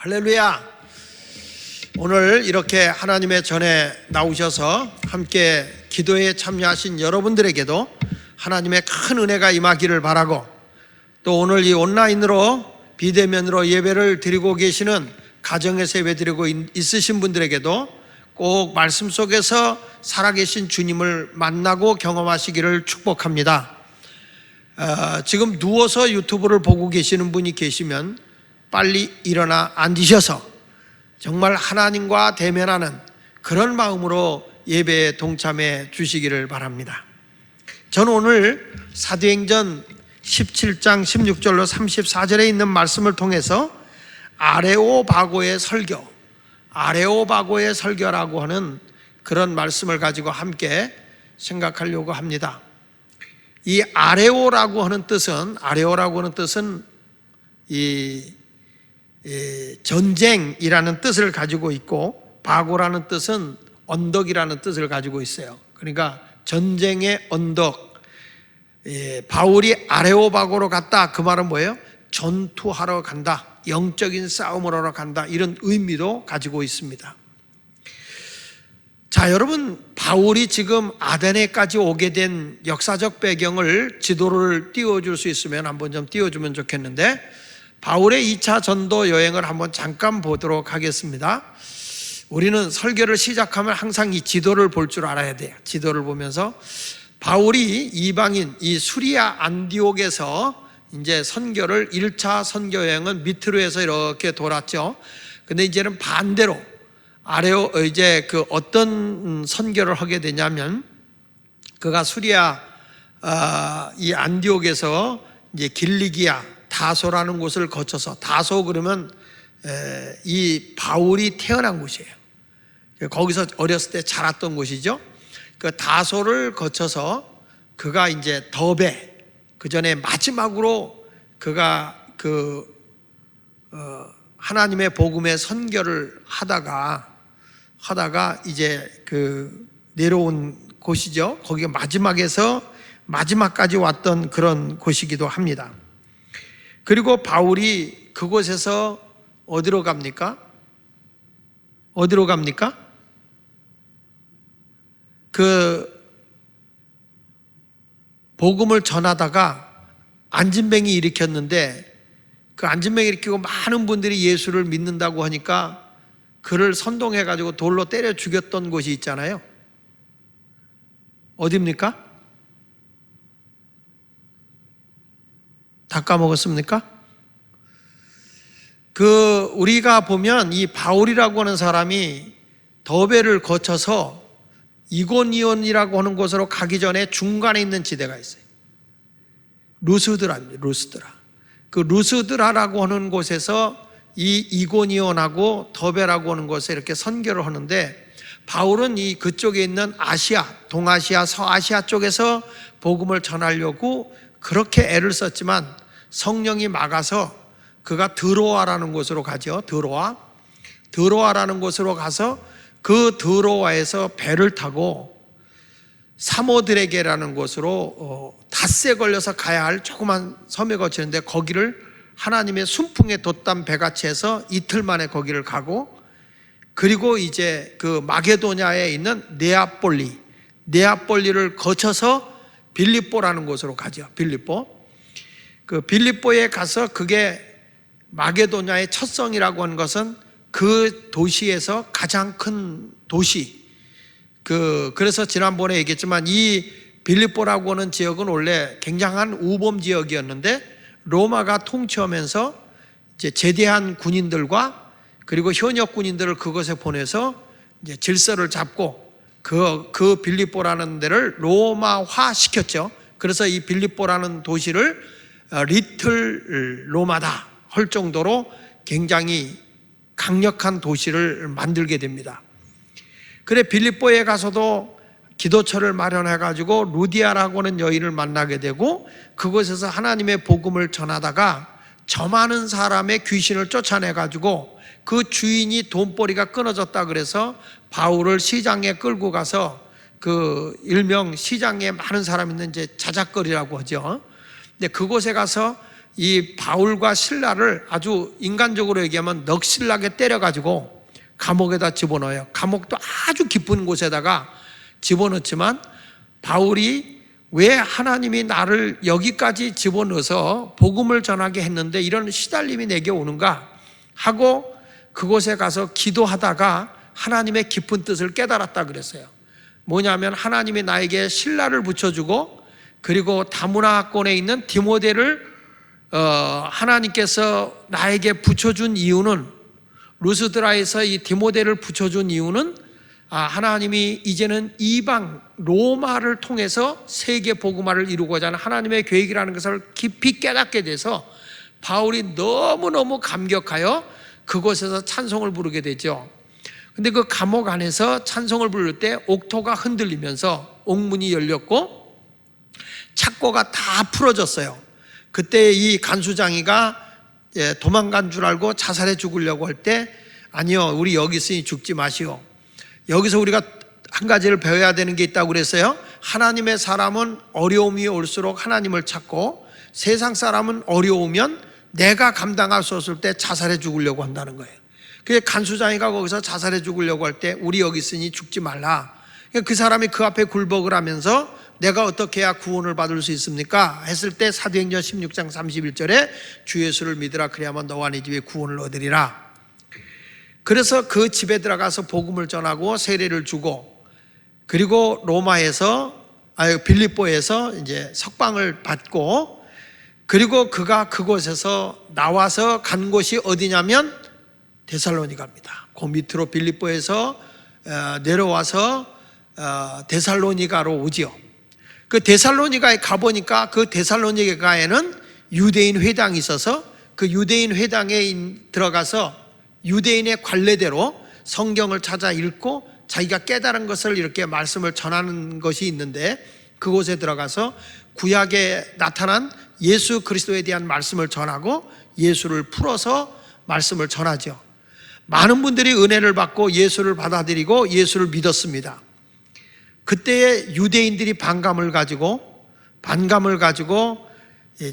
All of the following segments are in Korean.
할렐루야. 오늘 이렇게 하나님의 전에 나오셔서 함께 기도에 참여하신 여러분들에게도 하나님의 큰 은혜가 임하기를 바라고, 또 오늘 이 온라인으로 비대면으로 예배를 드리고 계시는 가정에서 예배 드리고 있으신 분들에게도 꼭 말씀 속에서 살아계신 주님을 만나고 경험하시기를 축복합니다. 지금 누워서 유튜브를 보고 계시는 분이 계시면 빨리 일어나 앉으셔서 정말 하나님과 대면하는 그런 마음으로 예배에 동참해 주시기를 바랍니다. 저는 오늘 사도행전 17장 16절로 34절에 있는 말씀을 통해서 아레오바고의 설교라고 하는 그런 말씀을 가지고 함께 생각하려고 합니다. 이 아레오라고 하는 뜻은 전쟁이라는 뜻을 가지고 있고, 바고라는 뜻은 언덕이라는 뜻을 가지고 있어요. 그러니까 전쟁의 언덕. 바울이 아레오바고로 갔다, 그 말은 뭐예요? 전투하러 간다, 영적인 싸움을 하러 간다, 이런 의미도 가지고 있습니다. 자, 여러분, 바울이 지금 아데네까지 오게 된 역사적 배경을 지도를 띄워줄 수 있으면 한번 좀 띄워주면 좋겠는데, 바울의 2차 전도 여행을 한번 잠깐 보도록 하겠습니다. 우리는 설교를 시작하면 항상 이 지도를 볼 줄 알아야 돼요. 지도를 보면서 바울이 이방인 이 수리아 안디옥에서 이제 선교를 1차 선교 여행은 밑으로 해서 이렇게 돌았죠. 근데 이제는 반대로 이제 어떤 선교를 하게 되냐면, 그가 수리아 이 안디옥에서 이제 길리기아 다소라는 곳을 거쳐서, 다소 그러면 이 바울이 태어난 곳이에요. 거기서 어렸을 때 자랐던 곳이죠. 그 다소를 거쳐서 그가 이제 더베, 그 전에 마지막으로 그가 하나님의 복음의 선교를 하다가 이제 내려온 곳이죠. 거기가 마지막까지 왔던 그런 곳이기도 합니다. 그리고 바울이 그곳에서 어디로 갑니까? 복음을 전하다가 안진뱅이 일으켰는데, 그 안진뱅이 일으키고 많은 분들이 예수를 믿는다고 하니까 그를 선동해가지고 돌로 때려 죽였던 곳이 있잖아요. 어디입니까? 다 까먹었습니까? 우리가 보면 이 바울이라고 하는 사람이 더베를 거쳐서 이고니온이라고 하는 곳으로 가기 전에 중간에 있는 지대가 있어요. 루스드라입니다. 그 루스드라라고 하는 곳에서 이 이고니온하고 더베라고 하는 곳에 이렇게 선교를 하는데, 바울은 그쪽에 있는 아시아, 동아시아, 서아시아 쪽에서 복음을 전하려고 그렇게 애를 썼지만 성령이 막아서 그가 드로아라는 곳으로 가죠. 드로아라는 곳으로 가서 그 드로아에서 배를 타고 사모드레게라는 곳으로 닷새 걸려서 가야 할 조그만 섬에 거치는데, 거기를 하나님의 순풍에 돛단 배같이 해서 이틀 만에 거기를 가고, 그리고 이제 그 마게도냐에 있는 네아폴리를 거쳐서 빌립보라는 곳으로 가죠. 빌립보에 가서, 그게 마게도냐의 첫 성이라고 하는 것은 그 도시에서 가장 큰 도시. 그래서 지난번에 얘기했지만 이 빌립보라고 하는 지역은 원래 굉장한 우범 지역이었는데, 로마가 통치하면서 이제 제대한 군인들과 그리고 현역 군인들을 그것에 보내서 이제 질서를 잡고 그 빌립보라는 데를 로마화 시켰죠. 그래서 이 빌립보라는 도시를 리틀 로마다 할 정도로 굉장히 강력한 도시를 만들게 됩니다. 그래, 빌립보에 가서도 기도처를 마련해가지고 루디아라고 하는 여인을 만나게 되고, 그곳에서 하나님의 복음을 전하다가 저 많은 사람의 귀신을 쫓아내가지고 그 주인이 돈벌이가 끊어졌다 그래서 바울을 시장에 끌고 가서, 일명 시장에 많은 사람 있는 이제 자작거리라고 하죠. 근데 그곳에 가서 이 바울과 실라를 아주 인간적으로 얘기하면 넋실나게 때려가지고 감옥에다 집어넣어요. 감옥도 아주 깊은 곳에다가 집어넣지만 바울이 왜 하나님이 나를 여기까지 집어넣어서 복음을 전하게 했는데 이런 시달림이 내게 오는가 하고 그곳에 가서 기도하다가 하나님의 깊은 뜻을 깨달았다 그랬어요. 뭐냐면 하나님이 나에게 실라를 붙여주고 그리고 다문화권에 있는 디모데를 하나님께서 나에게 붙여준 이유는, 루스드라에서 이 디모데를 붙여준 이유는 하나님이 이제는 이방 로마를 통해서 세계 복음화를 이루고자 하는 하나님의 계획이라는 것을 깊이 깨닫게 돼서 바울이 너무너무 감격하여 그곳에서 찬송을 부르게 되죠. 근데 그 감옥 안에서 찬송을 부를 때 옥토가 흔들리면서 옥문이 열렸고 착고가 다 풀어졌어요. 그때 이 간수장이가 도망간 줄 알고 자살해 죽으려고 할 때 아니요, 우리 여기 있으니 죽지 마시오. 여기서 우리가 한 가지를 배워야 되는 게 있다고 그랬어요. 하나님의 사람은 어려움이 올수록 하나님을 찾고 세상 사람은 어려우면 내가 감당할 수 없을 때 자살해 죽으려고 한다는 거예요. 그래서 간수장이가 거기서 자살해 죽으려고 할 때 우리 여기 있으니 죽지 말라. 그 사람이 그 앞에 굴복을 하면서 내가 어떻게 해야 구원을 받을 수 있습니까? 했을 때 사도행전 16장 31절에 주 예수를 믿으라 그래야만 너와 네 집에 구원을 얻으리라. 그래서 그 집에 들어가서 복음을 전하고 세례를 주고 그리고 빌립보에서 이제 석방을 받고 그리고 그가 그곳에서 나와서 간 곳이 어디냐면 데살로니가입니다. 그 밑으로 빌립보에서 내려와서 데살로니가로 오지요. 그 데살로니가에 가보니까 그 데살로니가에는 유대인 회당이 있어서 그 유대인 회당에 들어가서 유대인의 관례대로 성경을 찾아 읽고 자기가 깨달은 것을 이렇게 말씀을 전하는 것이 있는데 그곳에 들어가서 구약에 나타난 예수 그리스도에 대한 말씀을 전하고 예수를 풀어서 말씀을 전하죠. 많은 분들이 은혜를 받고 예수를 받아들이고 예수를 믿었습니다. 그때의 유대인들이 반감을 가지고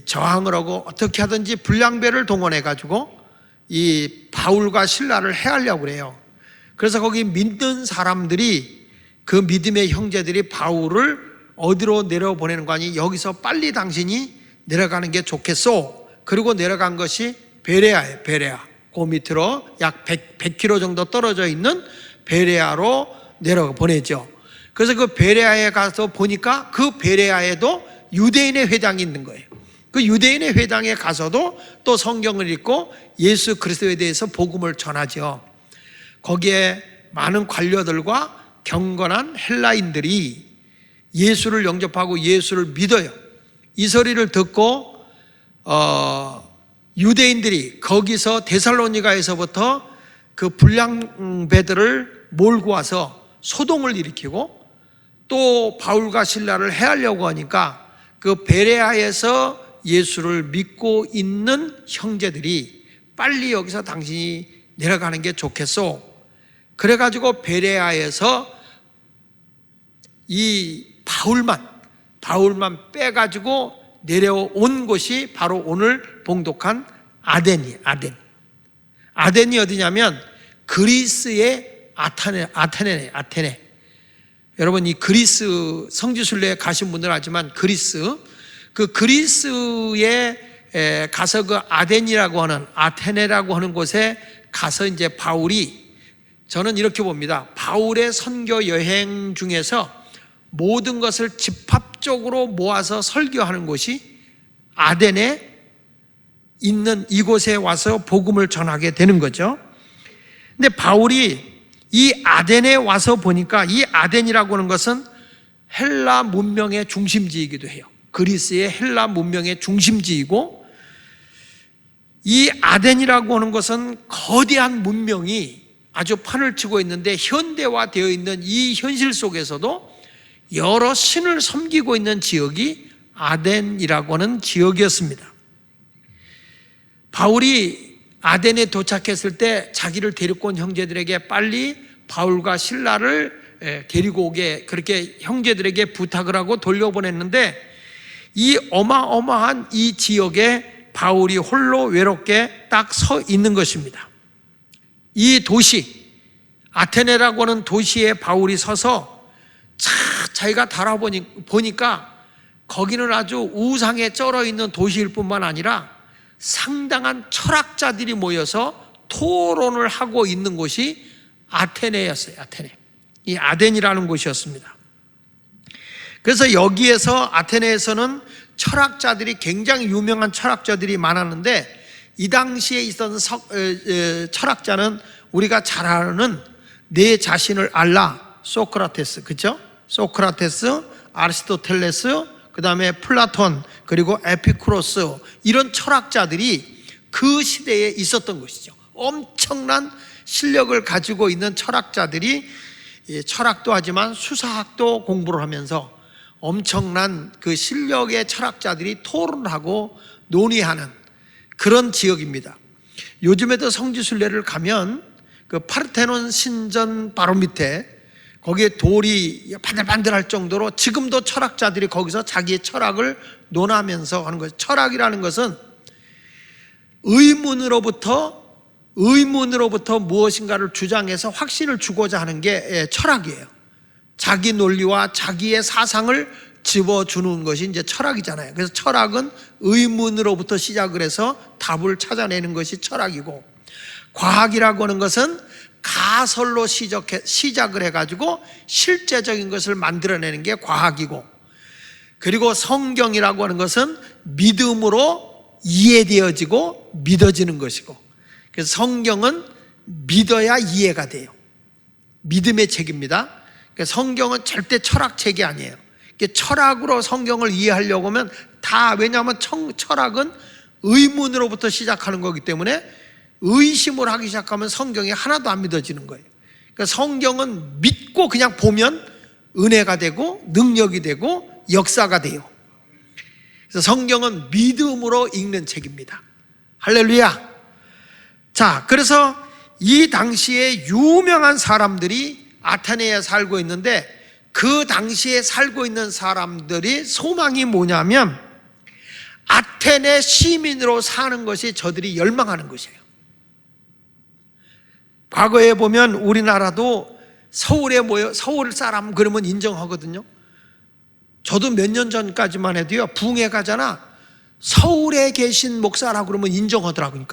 저항을 하고 어떻게 하든지 불량배를 동원해 가지고 이 바울과 실라를 해하려고 그래요. 그래서 거기 믿는 사람들이 그 믿음의 형제들이 바울을 어디로 내려보내는 거 아니? 여기서 빨리 당신이 내려가는 게 좋겠소. 그리고 내려간 것이 베레아예요. 베레아. 그 밑으로 약 100km 정도 떨어져 있는 베레아로 내려보내죠. 그래서 그 베레아에 가서 보니까 그 베레아에도 유대인의 회당이 있는 거예요. 그 유대인의 회당에 가서도 또 성경을 읽고 예수 그리스도에 대해서 복음을 전하죠. 거기에 많은 관료들과 경건한 헬라인들이 예수를 영접하고 예수를 믿어요. 이 소리를 듣고 유대인들이 거기서 데살로니가에서부터 그 불량배들을 몰고 와서 소동을 일으키고 또 바울과 실라를 해하려고 하니까 그 베레아에서 예수를 믿고 있는 형제들이 빨리 여기서 당신이 내려가는 게 좋겠소. 그래가지고 베레아에서 이 바울만 빼가지고 내려온 곳이 바로 오늘 봉독한 아덴이. 아덴이 어디냐면 그리스의 아테네. 여러분 이 그리스 성지순례에 가신 분들은 알지만 그 그리스에 가서 그 아테네라고 하는 곳에 가서 이제 바울이, 저는 이렇게 봅니다. 바울의 선교 여행 중에서 모든 것을 집합적으로 모아서 설교하는 곳이 아덴에 있는 이곳에 와서 복음을 전하게 되는 거죠. 근데 바울이 이 아덴에 와서 보니까 이 아덴이라고 하는 것은 헬라 문명의 중심지이기도 해요. 그리스의 헬라 문명의 중심지이고, 이 아덴이라고 하는 것은 거대한 문명이 아주 판을 치고 있는데 현대화되어 있는 이 현실 속에서도 여러 신을 섬기고 있는 지역이 아덴이라고 하는 지역이었습니다. 바울이 아덴에 도착했을 때 자기를 데리고 온 형제들에게 빨리 바울과 실라를 데리고 오게 그렇게 형제들에게 부탁을 하고 돌려보냈는데, 이 어마어마한 이 지역에 바울이 홀로 외롭게 딱 서 있는 것입니다. 이 도시 아테네라고 하는 도시에 바울이 서서 자기가 달아보니까 거기는 아주 우상에 쩔어 있는 도시일 뿐만 아니라 상당한 철학자들이 모여서 토론을 하고 있는 곳이 아테네였어요. 아테네. 이 아덴이라는 곳이었습니다. 그래서 여기에서 아테네에서는 철학자들이 굉장히 유명한 철학자들이 많았는데 이 당시에 있던 철학자는 우리가 잘 아는 내 자신을 알라, 소크라테스, 그렇죠? 소크라테스, 아리스토텔레스, 그 다음에 플라톤, 그리고 에피쿠로스, 이런 철학자들이 그 시대에 있었던 것이죠. 엄청난 실력을 가지고 있는 철학자들이 철학도 하지만 수사학도 공부를 하면서 엄청난 그 실력의 철학자들이 토론하고 논의하는 그런 지역입니다. 요즘에도 성지순례를 가면 그 파르테논 신전 바로 밑에 거기에 돌이 반들반들할 정도로 지금도 철학자들이 거기서 자기의 철학을 논하면서 하는 거죠. 철학이라는 것은 의문으로부터 무엇인가를 주장해서 확신을 주고자 하는 게 철학이에요. 자기 논리와 자기의 사상을 집어주는 것이 이제 철학이잖아요. 그래서 철학은 의문으로부터 시작을 해서 답을 찾아내는 것이 철학이고, 과학이라고 하는 것은 가설로 시작을 해가지고 실제적인 것을 만들어내는 게 과학이고, 그리고 성경이라고 하는 것은 믿음으로 이해되어지고 믿어지는 것이고, 그래서 성경은 믿어야 이해가 돼요. 믿음의 책입니다. 성경은 절대 철학책이 아니에요. 철학으로 성경을 이해하려고 하면 왜냐하면 철학은 의문으로부터 시작하는 거기 때문에 의심을 하기 시작하면 성경이 하나도 안 믿어지는 거예요. 그러니까 성경은 믿고 그냥 보면 은혜가 되고 능력이 되고 역사가 돼요. 그래서 성경은 믿음으로 읽는 책입니다. 할렐루야. 자, 그래서 이 당시에 유명한 사람들이 아테네에 살고 있는데, 그 당시에 살고 있는 사람들이 소망이 뭐냐면 아테네 시민으로 사는 것이 저들이 열망하는 것이에요. 과거에 보면 우리나라도 서울에 모여 서울 사람 그러면 인정하거든요. 저도 몇 년 전까지만 해도요, 붕에 가잖아, 서울에 계신 목사라고 그러면 인정하더라고요.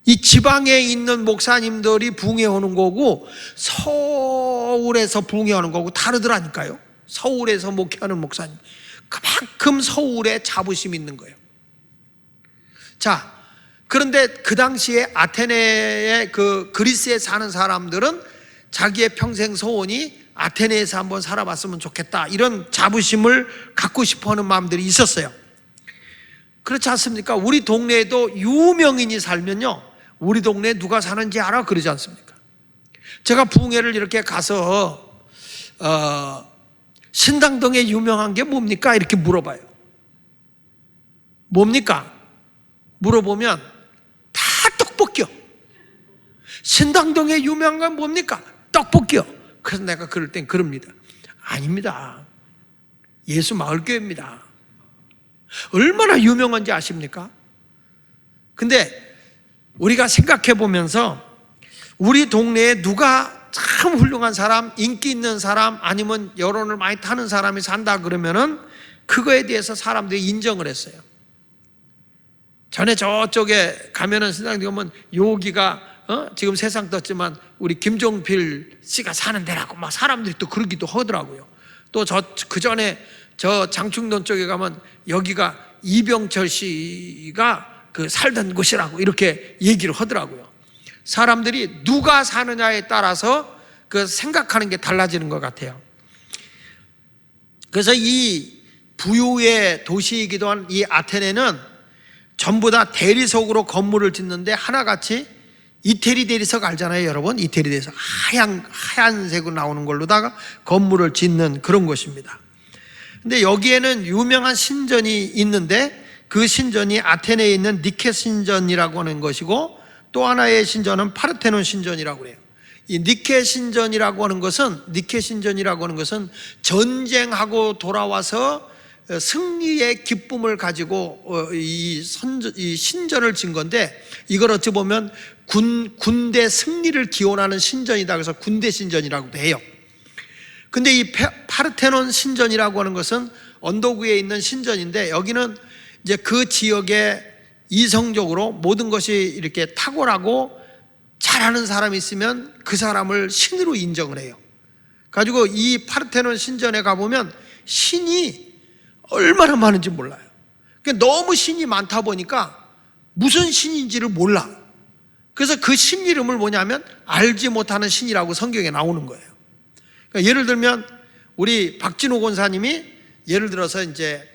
이 지방에 있는 목사님들이 붕에 오는 거고 서울에서 붕에 오는 거고 다르더라니까요. 서울에서 목회하는 목사님, 그만큼 서울에 자부심이 있는 거예요. 자, 그런데 그 당시에 아테네의 그리스에 사는 사람들은 자기의 평생 소원이 아테네에서 한번 살아봤으면 좋겠다, 이런 자부심을 갖고 싶어하는 마음들이 있었어요. 그렇지 않습니까? 우리 동네에도 유명인이 살면요, 우리 동네에 누가 사는지 알아? 그러지 않습니까? 제가 붕해를 이렇게 가서 신당동에 유명한 게 뭡니까? 이렇게 물어봐요. 뭡니까? 물어보면 다 떡볶이요. 신당동에 유명한 건 뭡니까? 떡볶이요. 그래서 내가 그럴 땐 그럽니다. 아닙니다. 예수 마을교회입니다. 얼마나 유명한지 아십니까? 근데 우리가 생각해 보면서 우리 동네에 누가 참 훌륭한 사람, 인기 있는 사람, 아니면 여론을 많이 타는 사람이 산다 그러면은 그거에 대해서 사람들이 인정을 했어요. 전에 저쪽에 가면은 신당동에 보면 여기가 지금 세상 떴지만 우리 김종필 씨가 사는 데라고 막 사람들이 또 그러기도 하더라고요. 또 그 전에 저 장충동 쪽에 가면 여기가 이병철 씨가 살던 곳이라고 이렇게 얘기를 하더라고요. 사람들이 누가 사느냐에 따라서 생각하는 게 달라지는 것 같아요. 그래서 이 부유의 도시이기도 한 이 아테네는 전부 다 대리석으로 건물을 짓는데 하나같이 이태리 대리석 알잖아요, 여러분. 이태리 대리석 하얀색으로 나오는 걸로다가 건물을 짓는 그런 곳입니다. 근데 여기에는 유명한 신전이 있는데 그 신전이 아테네에 있는 니케 신전이라고 하는 것이고, 또 하나의 신전은 파르테논 신전이라고 해요. 이 니케 신전이라고 하는 것은 전쟁하고 돌아와서 승리의 기쁨을 가지고 이 신전을 진 건데, 이걸 어찌 보면 군대 승리를 기원하는 신전이다 그래서 군대 신전이라고도 해요. 근데 이 파르테논 신전이라고 하는 것은 언덕 위에 있는 신전인데, 여기는 이제 그 지역에 이성적으로 모든 것이 이렇게 탁월하고 잘하는 사람이 있으면 그 사람을 신으로 인정을 해요. 가지고 이 파르테논 신전에 가보면 신이 얼마나 많은지 몰라요. 그러니까 너무 신이 많다 보니까 무슨 신인지를 몰라. 그래서 그 신 이름을 뭐냐면 알지 못하는 신이라고 성경에 나오는 거예요. 그러니까 예를 들면 우리 박진호 권사님이 예를 들어서 이제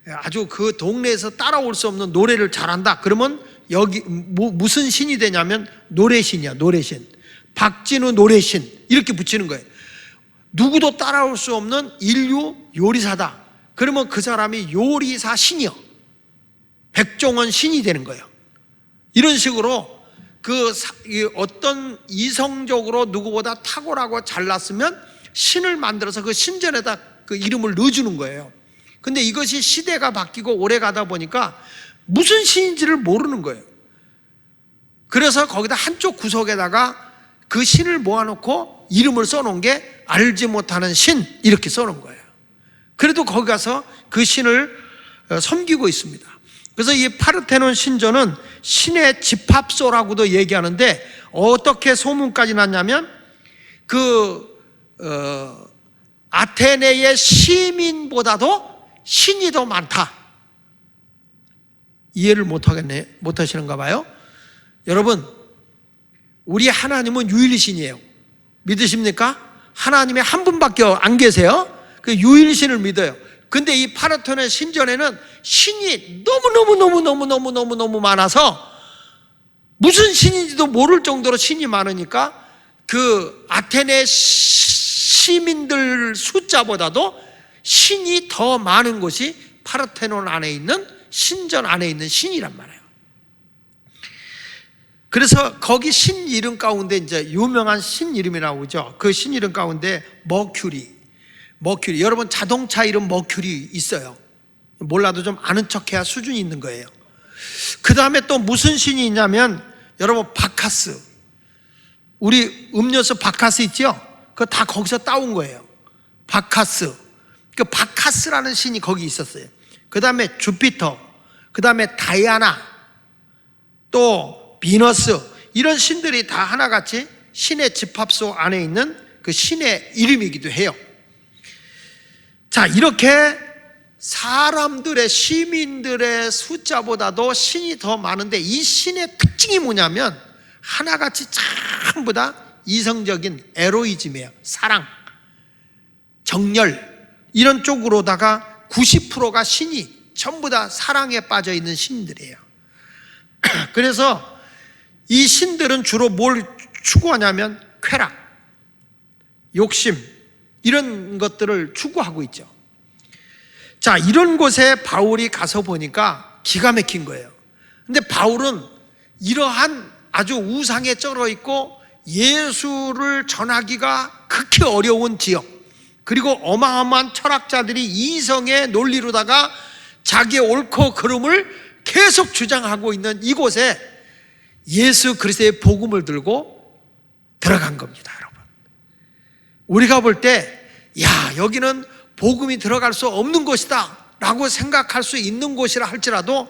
아주 그 동네에서 따라올 수 없는 노래를 잘한다. 그러면 여기 무슨 신이 되냐면 노래신이야, 노래신. 박진우 노래신 이렇게 붙이는 거예요. 누구도 따라올 수 없는 인류 요리사다. 그러면 그 사람이 요리사 신이요, 백종원 신이 되는 거예요. 이런 식으로 어떤 이성적으로 누구보다 탁월하고 잘났으면 신을 만들어서 그 신전에다 그 이름을 넣어주는 거예요. 근데 이것이 시대가 바뀌고 오래 가다 보니까 무슨 신인지를 모르는 거예요. 그래서 거기다 한쪽 구석에다가 그 신을 모아놓고 이름을 써놓은 게 알지 못하는 신 이렇게 써놓은 거예요. 그래도 거기 가서 그 신을 섬기고 있습니다. 그래서 이 파르테논 신전은 신의 집합소라고도 얘기하는데, 어떻게 소문까지 났냐면 아테네의 시민보다도 신이 더 많다. 이해를 못하시는가 봐요. 여러분, 우리 하나님은 유일신이에요. 믿으십니까? 하나님이 한 분밖에 안 계세요. 그 유일신을 믿어요. 근데 이 파르테논 신전에는 신이 너무 많아서 무슨 신인지도 모를 정도로 신이 많으니까 그 아테네 시민들 숫자보다도 신이 더 많은 곳이 파르테논 안에 있는 신전 안에 있는 신이란 말이에요. 그래서 거기 신 이름 가운데 이제 유명한 신 이름이 나오죠. 그 신 이름 가운데 머큐리. 여러분 자동차 이름 머큐리 있어요. 몰라도 좀 아는 척해야 수준이 있는 거예요. 그 다음에 또 무슨 신이 있냐면 여러분 바카스. 우리 음료수 바카스 있죠? 그거 다 거기서 따온 거예요. 바카스. 그 바카스라는 신이 거기 있었어요. 그 다음에 주피터, 그 다음에 다이아나, 또 비너스, 이런 신들이 다 하나같이 신의 집합소 안에 있는 그 신의 이름이기도 해요. 자, 이렇게 사람들의, 시민들의 숫자보다도 신이 더 많은데, 이 신의 특징이 뭐냐면 하나같이 전부 다 이성적인 에로이즘이에요. 사랑, 정열, 이런 쪽으로다가 90%가 신이 전부 다 사랑에 빠져 있는 신들이에요. 그래서 이 신들은 주로 뭘 추구하냐면 쾌락, 욕심, 이런 것들을 추구하고 있죠. 자, 이런 곳에 바울이 가서 보니까 기가 막힌 거예요. 근데 바울은 이러한 아주 우상에 쩔어 있고 예수를 전하기가 극히 어려운 지역, 그리고 어마어마한 철학자들이 이성의 논리로다가 자기의 옳고 그름을 계속 주장하고 있는 이곳에 예수 그리스도의 복음을 들고 들어간 겁니다, 여러분. 우리가 볼 때, 야, 여기는 복음이 들어갈 수 없는 곳이다 라고 생각할 수 있는 곳이라 할지라도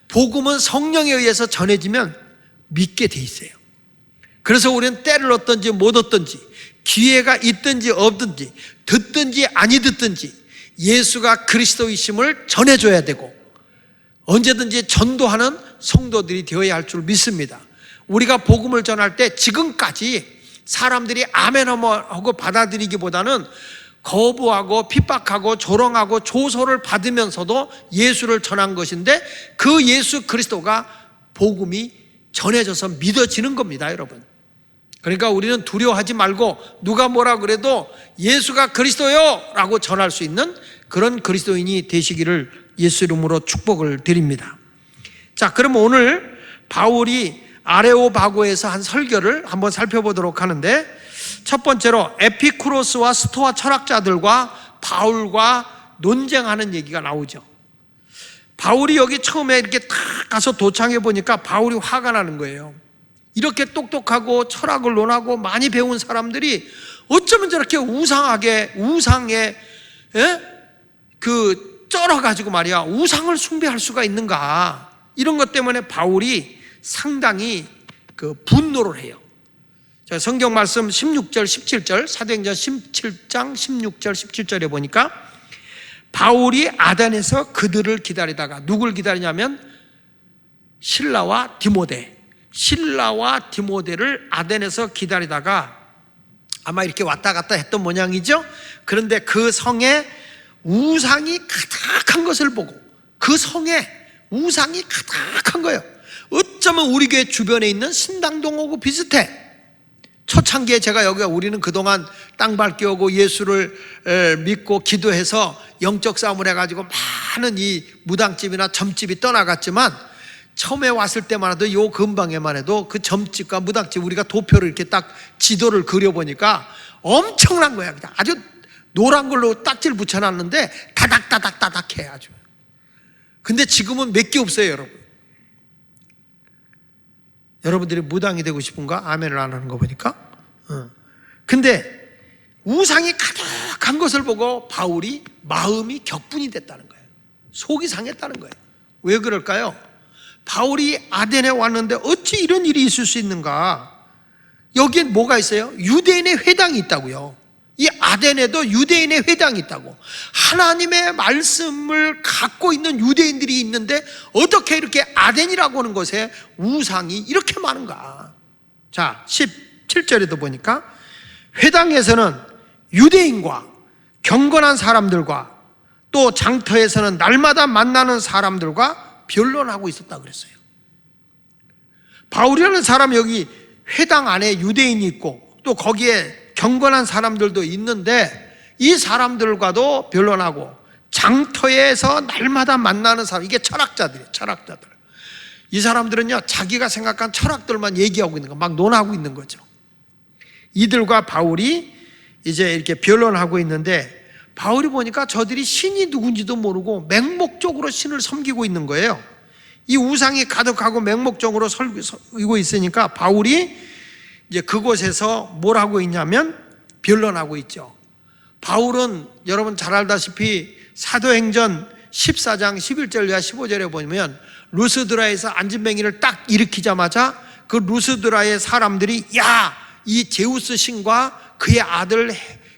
복음은 성령에 의해서 전해지면 믿게 돼 있어요. 그래서 우리는 때를 얻든지 못 얻든지, 기회가 있든지 없든지, 듣든지 아니 듣든지 예수가 그리스도이심을 전해줘야 되고 언제든지 전도하는 성도들이 되어야 할 줄 믿습니다. 우리가 복음을 전할 때 지금까지 사람들이 아멘 하고 받아들이기보다는 거부하고 핍박하고 조롱하고 조소를 받으면서도 예수를 전한 것인데, 그 예수 그리스도가 복음이 전해져서 믿어지는 겁니다, 여러분. 그러니까 우리는 두려워하지 말고 누가 뭐라 그래도 예수가 그리스도요 라고 전할 수 있는 그런 그리스도인이 되시기를 예수 이름으로 축복을 드립니다. 자, 그럼 오늘 바울이 아레오바고에서 한 설교를 한번 살펴보도록 하는데, 첫 번째로 에피쿠로스와 스토아 철학자들과 바울과 논쟁하는 얘기가 나오죠. 바울이 여기 처음에 이렇게 탁 가서 도착해 보니까 바울이 화가 나는 거예요. 이렇게 똑똑하고 철학을 논하고 많이 배운 사람들이 어쩌면 저렇게 우상에 쩔어가지고 말이야 우상을 숭배할 수가 있는가, 이런 것 때문에 바울이 상당히 분노를 해요. 성경 말씀 16절 17절 사도행전 17장 16절 17절에 보니까 바울이 아덴에서 그들을 기다리다가, 누굴 기다리냐면 실라와 디모데를 아덴에서 기다리다가 아마 이렇게 왔다 갔다 했던 모양이죠. 그런데 그 성에 우상이 가득한 것을 보고, 그 성에 우상이 가득한 거예요. 어쩌면 우리 교회 주변에 있는 신당동하고 비슷해. 초창기에 우리는 그동안 땅 밟기 오고 예수를 믿고 기도해서 영적 싸움을 해가지고 많은 이 무당집이나 점집이 떠나갔지만, 처음에 왔을 때만 해도 요 근방에만 해도 그 점집과 무당집 우리가 도표를 이렇게 딱 지도를 그려보니까 엄청난 거야. 아주 노란 걸로 딱지를 붙여놨는데 다닥다닥해 아주. 근데 지금은 몇 개 없어요, 여러분. 여러분들이 무당이 되고 싶은가? 아멘을 안 하는 거 보니까. 근데 우상이 가득한 것을 보고 바울이 마음이 격분이 됐다는 거예요. 속이 상했다는 거예요. 왜 그럴까요? 바울이 아덴에 왔는데 어찌 이런 일이 있을 수 있는가? 여기엔 뭐가 있어요? 유대인의 회당이 있다고요. 이 아덴에도 유대인의 회당이 있다고. 하나님의 말씀을 갖고 있는 유대인들이 있는데 어떻게 이렇게 아덴이라고 하는 곳에 우상이 이렇게 많은가? 자, 17절에도 보니까 회당에서는 유대인과 경건한 사람들과 또 장터에서는 날마다 만나는 사람들과 변론하고 있었다 그랬어요. 바울이라는 사람이 여기 회당 안에 유대인이 있고 또 거기에 경건한 사람들도 있는데, 이 사람들과도 변론하고 장터에서 날마다 만나는 사람, 이게 철학자들이에요. 철학자들. 이 사람들은요 자기가 생각한 철학들만 얘기하고 있는 거, 막 논하고 있는 거죠. 이들과 바울이 이제 이렇게 변론하고 있는데, 바울이 보니까 저들이 신이 누군지도 모르고 맹목적으로 신을 섬기고 있는 거예요. 이 우상이 가득하고 맹목적으로 섬기고 있으니까 바울이 이제 그곳에서 뭘 하고 있냐면 변론하고 있죠. 바울은 여러분 잘 알다시피 사도행전 14장 11절 이하 15절에 보면 루스드라에서 안진뱅이를 딱 일으키자마자 그 루스드라의 사람들이 야, 이 제우스 신과 그의 아들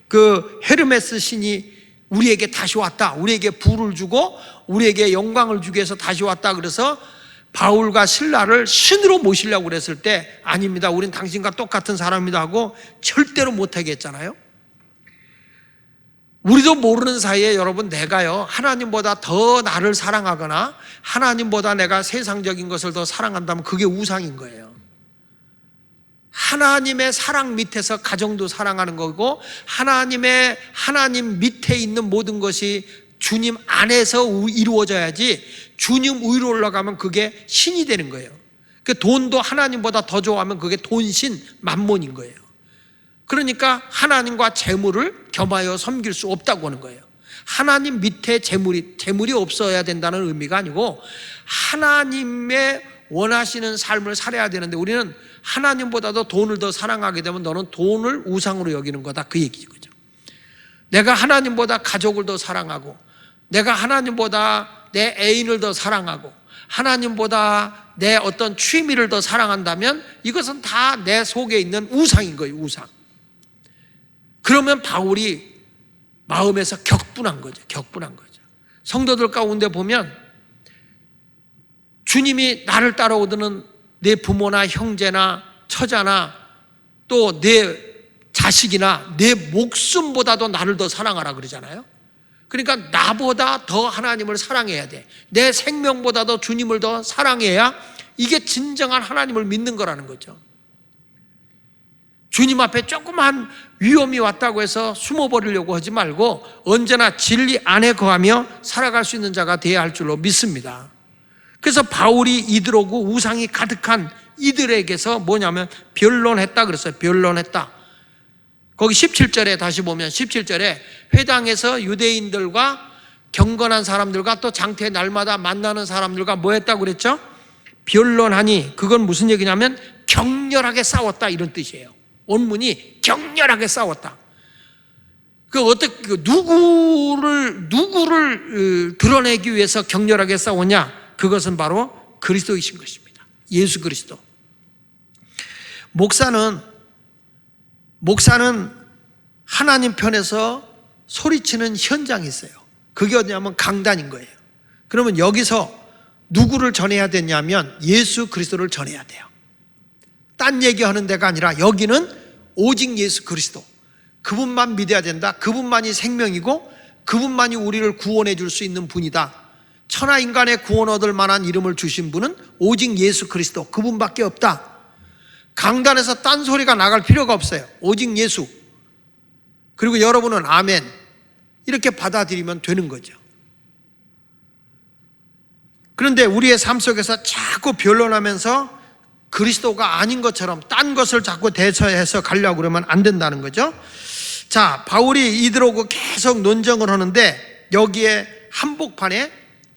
그 헤르메스 신이 우리에게 다시 왔다, 우리에게 부를 주고 우리에게 영광을 주기 위해서 다시 왔다. 그래서 바울과 실라를 신으로 모시려고 그랬을 때 아닙니다, 우린 당신과 똑같은 사람이다 하고 절대로 못하게 했잖아요. 우리도 모르는 사이에 여러분, 내가요 하나님보다 더 나를 사랑하거나 하나님보다 내가 세상적인 것을 더 사랑한다면 그게 우상인 거예요. 하나님의 사랑 밑에서 가정도 사랑하는 거고, 하나님 밑에 있는 모든 것이 주님 안에서 이루어져야지, 주님 위로 올라가면 그게 신이 되는 거예요. 그 돈도 하나님보다 더 좋아하면 그게 돈신, 만몬인 거예요. 그러니까 하나님과 재물을 겸하여 섬길 수 없다고 하는 거예요. 하나님 밑에 재물이 없어야 된다는 의미가 아니고 하나님의 원하시는 삶을 살아야 되는데, 우리는 하나님보다도 돈을 더 사랑하게 되면 너는 돈을 우상으로 여기는 거다, 그 얘기죠. 내가 하나님보다 가족을 더 사랑하고, 내가 하나님보다 내 애인을 더 사랑하고, 하나님보다 내 어떤 취미를 더 사랑한다면 이것은 다 내 속에 있는 우상인 거예요, 우상. 그러면 바울이 마음에서 격분한 거죠. 성도들 가운데 보면 주님이 나를 따라오더는 내 부모나 형제나 처자나 또 내 자식이나 내 목숨보다도 나를 더 사랑하라 그러잖아요. 그러니까 나보다 더 하나님을 사랑해야 돼. 내 생명보다도 주님을 더 사랑해야 이게 진정한 하나님을 믿는 거라는 거죠. 주님 앞에 조그만 위험이 왔다고 해서 숨어버리려고 하지 말고 언제나 진리 안에 거하며 살아갈 수 있는 자가 되어야 할 줄로 믿습니다. 그래서 바울이 이들하고 우상이 가득한 이들에게서 뭐냐면 변론했다 그랬어요. 변론했다. 거기 17절에 다시 보면 17절에 회당에서 유대인들과 경건한 사람들과 또 장태 날마다 만나는 사람들과 뭐 했다고 그랬죠? 변론하니, 그건 무슨 얘기냐면 격렬하게 싸웠다 이런 뜻이에요. 원문이 격렬하게 싸웠다. 누구를 드러내기 위해서 격렬하게 싸웠냐? 그것은 바로 그리스도이신 것입니다. 예수 그리스도. 목사는 하나님 편에서 소리치는 현장이 있어요. 그게 어디냐면 강단인 거예요. 그러면 여기서 누구를 전해야 되냐면 예수 그리스도를 전해야 돼요. 딴 얘기하는 데가 아니라 여기는 오직 예수 그리스도, 그분만 믿어야 된다. 그분만이 생명이고 그분만이 우리를 구원해 줄 수 있는 분이다. 천하 인간의 구원 얻을 만한 이름을 주신 분은 오직 예수 그리스도, 그분밖에 없다. 강단에서 딴 소리가 나갈 필요가 없어요. 오직 예수. 그리고 여러분은 아멘 이렇게 받아들이면 되는 거죠. 그런데 우리의 삶 속에서 자꾸 변론하면서 그리스도가 아닌 것처럼 딴 것을 자꾸 대처해서 가려고 그러면 안 된다는 거죠. 자, 바울이 이들하고 계속 논쟁을 하는데 여기에 한복판에,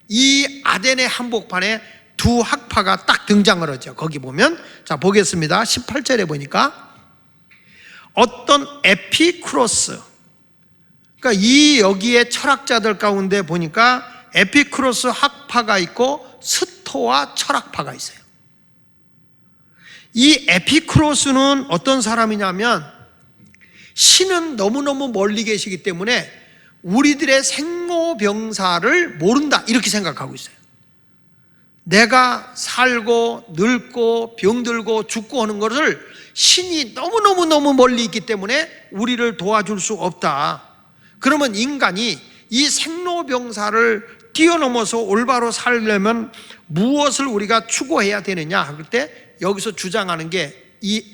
이 아덴의 한복판에 두 학파가 딱 등장을 하죠. 거기 보면, 자 보겠습니다. 18절에 보니까 어떤 에피쿠로스, 그러니까 이 여기에 철학자들 가운데 보니까 에피쿠로스 학파가 있고 스토아 철학파가 있어요. 이 에피쿠로스는 어떤 사람이냐면 신은 너무너무 멀리 계시기 때문에 우리들의 생로병사를 모른다 이렇게 생각하고 있어요. 내가 살고 늙고 병들고 죽고 하는 것을 신이 너무너무 멀리 있기 때문에 우리를 도와줄 수 없다. 그러면 인간이 이 생로병사를 뛰어넘어서 올바로 살려면 무엇을 우리가 추구해야 되느냐 할 때 여기서 주장하는 게 이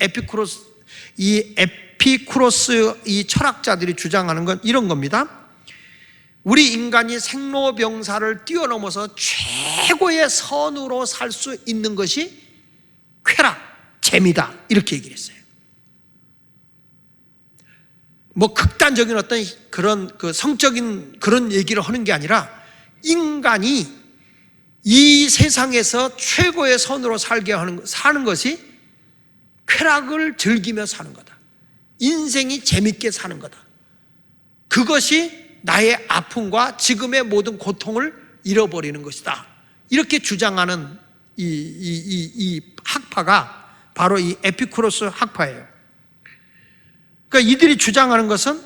에피쿠로스 이 철학자들이 주장하는 건 이런 겁니다. 우리 인간이 생로병사를 뛰어넘어서 최고의 선으로 살 수 있는 것이 쾌락, 재미다 이렇게 얘기를 했어요. 뭐 극단적인 어떤 그런 성적인 그런 얘기를 하는 게 아니라 인간이 이 세상에서 최고의 선으로 사는 것이 쾌락을 즐기며 사는 거다. 인생이 재밌게 사는 거다. 그것이 나의 아픔과 지금의 모든 고통을 잃어버리는 것이다. 이렇게 주장하는 이 학파가 바로 이 에피쿠로스 학파예요. 그러니까 이들이 주장하는 것은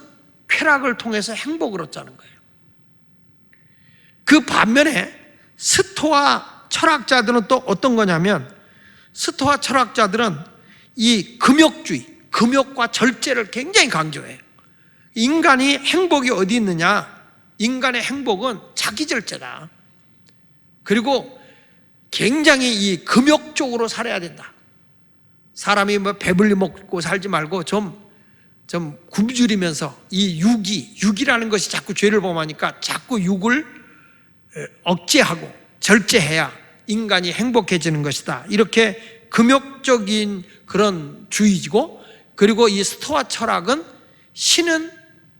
쾌락을 통해서 행복을 얻자는 거예요. 그 반면에 스토아 철학자들은 또 어떤 거냐면, 스토아 철학자들은 이 금욕주의, 금욕과 절제를 굉장히 강조해요. 인간이 행복이 어디 있느냐? 인간의 행복은 자기 절제다. 그리고 굉장히 이 금욕적으로 살아야 된다. 사람이 뭐 배불리 먹고 살지 말고 좀 굶주리면서 이 육이라는 것이 자꾸 죄를 범하니까 자꾸 육을 억제하고 절제해야 인간이 행복해지는 것이다. 이렇게 금욕적인 그런 주의고, 그리고 이 스토아 철학은 신은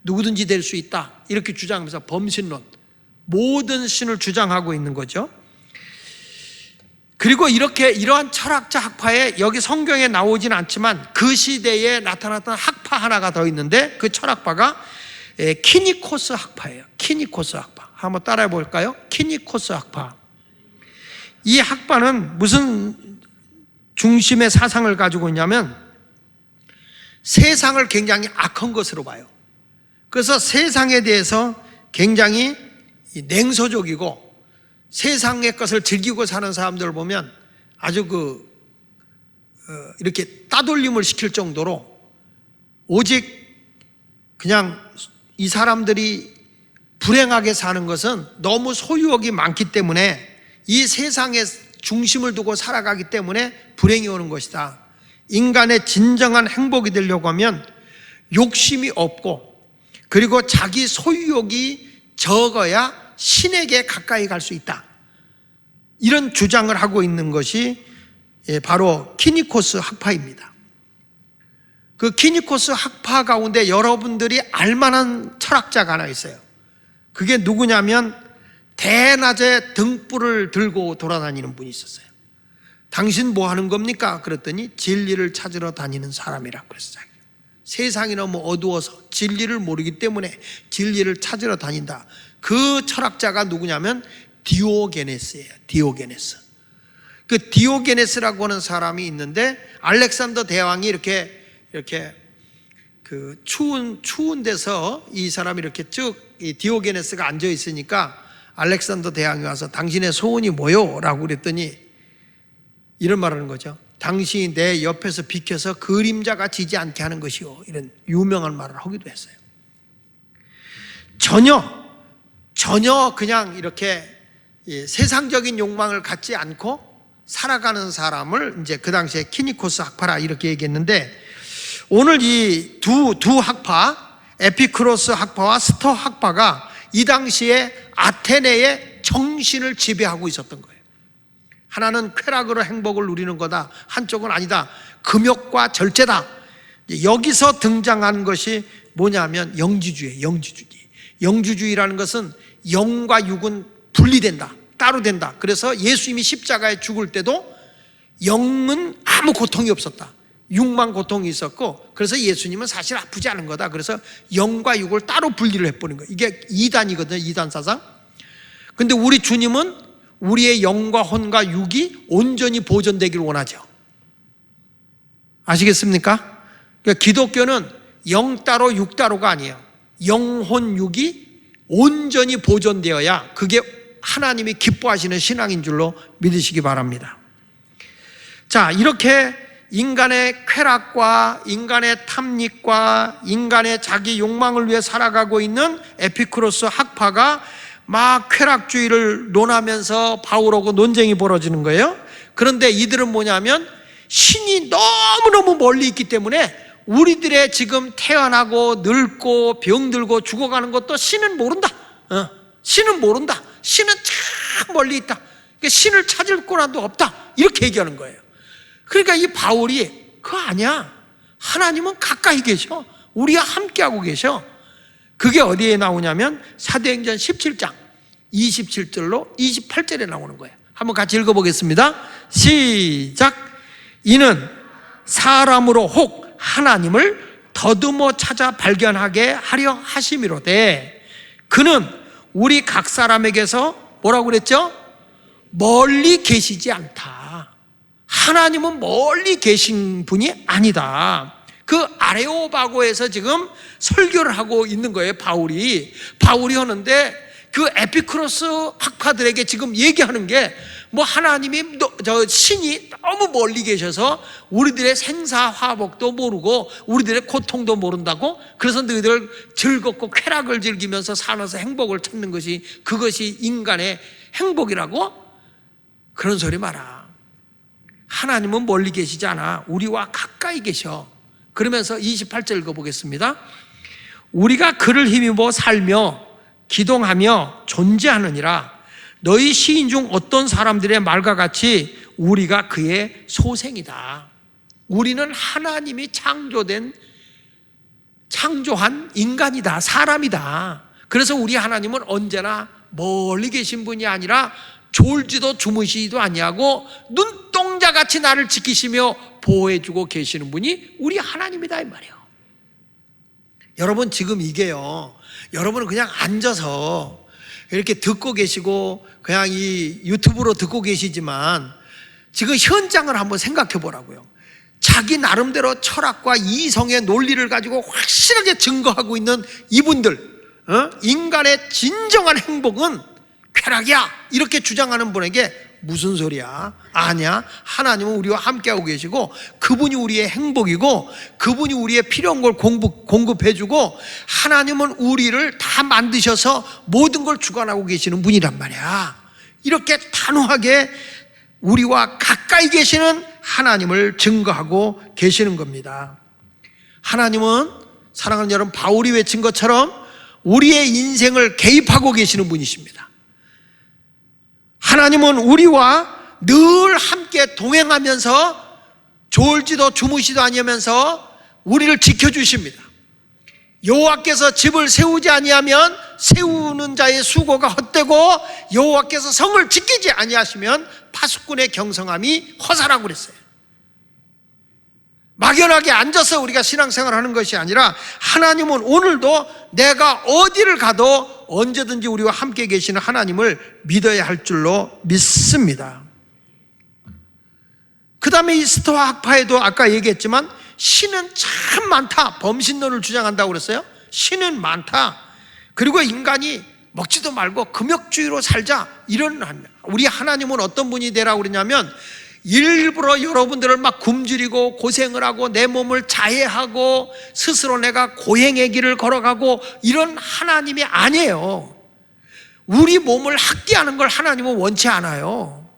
누구든지 될 수 있다 이렇게 주장하면서 범신론, 모든 신을 주장하고 있는 거죠. 그리고 이러한 철학자 학파에 여기 성경에 나오진 않지만 그 시대에 나타났던 학파 하나가 더 있는데 그 철학파가 키니코스 학파예요. 키니코스 학파. 한번 따라해 볼까요? 키니코스 학파. 이 학파는 무슨 중심의 사상을 가지고 있냐면 세상을 굉장히 악한 것으로 봐요. 그래서 세상에 대해서 굉장히 냉소적이고 세상의 것을 즐기고 사는 사람들을 보면 아주 이렇게 따돌림을 시킬 정도로 오직 그냥 이 사람들이 불행하게 사는 것은 너무 소유욕이 많기 때문에 이 세상에 중심을 두고 살아가기 때문에 불행이 오는 것이다. 인간의 진정한 행복이 되려고 하면 욕심이 없고 그리고 자기 소유욕이 적어야 신에게 가까이 갈 수 있다. 이런 주장을 하고 있는 것이 바로 키니코스 학파입니다. 그 키니코스 학파 가운데 여러분들이 알만한 철학자가 하나 있어요. 그게 누구냐면 대낮에 등불을 들고 돌아다니는 분이 있었어요. 당신 뭐 하는 겁니까? 그랬더니 진리를 찾으러 다니는 사람이라고 그랬어요. 세상이 너무 어두워서 진리를 모르기 때문에 진리를 찾으러 다닌다. 그 철학자가 누구냐면 디오게네스예요. 디오게네스. 그 디오게네스라고 하는 사람이 있는데, 알렉산더 대왕이 이렇게 그 추운 데서 이 사람이 이렇게 쭉 이 디오게네스가 앉아 있으니까 알렉산더 대왕이 와서 당신의 소원이 뭐요? 라고 그랬더니 이런 말을 하는 거죠. 당신이 내 옆에서 비켜서 그림자가 지지 않게 하는 것이요. 이런 유명한 말을 하기도 했어요. 전혀 그냥 이렇게 세상적인 욕망을 갖지 않고 살아가는 사람을 이제 그 당시에 키니코스 학파라 이렇게 얘기했는데, 오늘 이 두 학파, 에피쿠로스 학파와 스토 학파가 이 당시에 아테네의 정신을 지배하고 있었던 거예요. 하나는 쾌락으로 행복을 누리는 거다, 한쪽은 아니다, 금욕과 절제다. 여기서 등장한 것이 뭐냐면 영지주의예요. 영지주의라는 것은 영과 육은 분리된다, 따로 된다. 그래서 예수님이 십자가에 죽을 때도 영은 아무 고통이 없었다, 육만 고통이 있었고, 그래서 예수님은 사실 아프지 않은 거다. 그래서 영과 육을 따로 분리를 해버린 거예요. 이게 이단이거든요, 이단 사상. 근데 우리 주님은 우리의 영과 혼과 육이 온전히 보존되기를 원하죠. 아시겠습니까? 그러니까 기독교는 영 따로 육 따로가 아니에요. 영혼 육이 온전히 보존되어야 그게 하나님이 기뻐하시는 신앙인 줄로 믿으시기 바랍니다. 자, 이렇게 인간의 쾌락과 인간의 탐닉과 인간의 자기 욕망을 위해 살아가고 있는 에피쿠로스 학파가 막 쾌락주의를 논하면서 바울하고 논쟁이 벌어지는 거예요. 그런데 이들은 뭐냐면 신이 너무너무 멀리 있기 때문에 우리들의 지금 태어나고 늙고 병들고 죽어가는 것도 신은 모른다. 신은 모른다. 신은 참 멀리 있다. 그러니까 신을 찾을 권한도 없다. 이렇게 얘기하는 거예요. 그러니까 이 바울이 그거 아니야. 하나님은 가까이 계셔. 우리와 함께하고 계셔. 그게 어디에 나오냐면 사도행전 17장 27절로 28절에 나오는 거예요. 한번 같이 읽어보겠습니다. 시작. 이는 사람으로 혹 하나님을 더듬어 찾아 발견하게 하려 하심이로되 그는 우리 각 사람에게서 뭐라고 그랬죠? 멀리 계시지 않다. 하나님은 멀리 계신 분이 아니다. 그 아레오바고에서 지금 설교를 하고 있는 거예요. 바울이 하는데 그 에피쿠로스 학파들에게 지금 얘기하는 게 뭐 하나님이 신이 너무 멀리 계셔서 우리들의 생사화복도 모르고 우리들의 고통도 모른다고, 그래서 너희들 즐겁고 쾌락을 즐기면서 살아서 행복을 찾는 것이 그것이 인간의 행복이라고? 그런 소리 마라. 하나님은 멀리 계시지 않아. 우리와 가까이 계셔. 그러면서 28절 읽어보겠습니다. 우리가 그를 힘입어 살며 기동하며 존재하느니라. 너희 시인 중 어떤 사람들의 말과 같이 우리가 그의 소생이다. 우리는 하나님이 창조한 인간이다, 사람이다. 그래서 우리 하나님은 언제나 멀리 계신 분이 아니라 졸지도 주무시지도 아니하고 눈동자같이 나를 지키시며 보호해주고 계시는 분이 우리 하나님이다, 이 말이에요. 여러분, 지금 이게요, 여러분은 그냥 앉아서 이렇게 듣고 계시고 그냥 이 유튜브로 듣고 계시지만 지금 현장을 한번 생각해 보라고요. 자기 나름대로 철학과 이성의 논리를 가지고 확실하게 증거하고 있는 이분들, 인간의 진정한 행복은 쾌락이야 이렇게 주장하는 분에게 무슨 소리야? 아니야. 하나님은 우리와 함께하고 계시고 그분이 우리의 행복이고 그분이 우리의 필요한 걸 공급해주고 하나님은 우리를 다 만드셔서 모든 걸 주관하고 계시는 분이란 말이야. 이렇게 단호하게 우리와 가까이 계시는 하나님을 증거하고 계시는 겁니다. 하나님은, 사랑하는 여러분, 바울이 외친 것처럼 우리의 인생을 개입하고 계시는 분이십니다. 하나님은 우리와 늘 함께 동행하면서 졸지도 주무시도 아니하면서 우리를 지켜주십니다. 여호와께서 집을 세우지 아니하면 세우는 자의 수고가 헛되고 여호와께서 성을 지키지 아니하시면 파수꾼의 경성함이 허사라고 그랬어요. 막연하게 앉아서 우리가 신앙생활하는 것이 아니라 하나님은 오늘도 내가 어디를 가도 언제든지 우리와 함께 계시는 하나님을 믿어야 할 줄로 믿습니다. 그 다음에 이 스토아 학파에도 아까 얘기했지만 신은 참 많다. 범신론을 주장한다고 그랬어요. 신은 많다. 그리고 인간이 먹지도 말고 금욕주의로 살자. 이런, 우리 하나님은 어떤 분이 되라고 그러냐면 일부러 여러분들을 막 굶주리고 고생을 하고 내 몸을 자해하고 스스로 내가 고행의 길을 걸어가고 이런 하나님이 아니에요. 우리 몸을 학대하는 걸 하나님은 원치 않아요.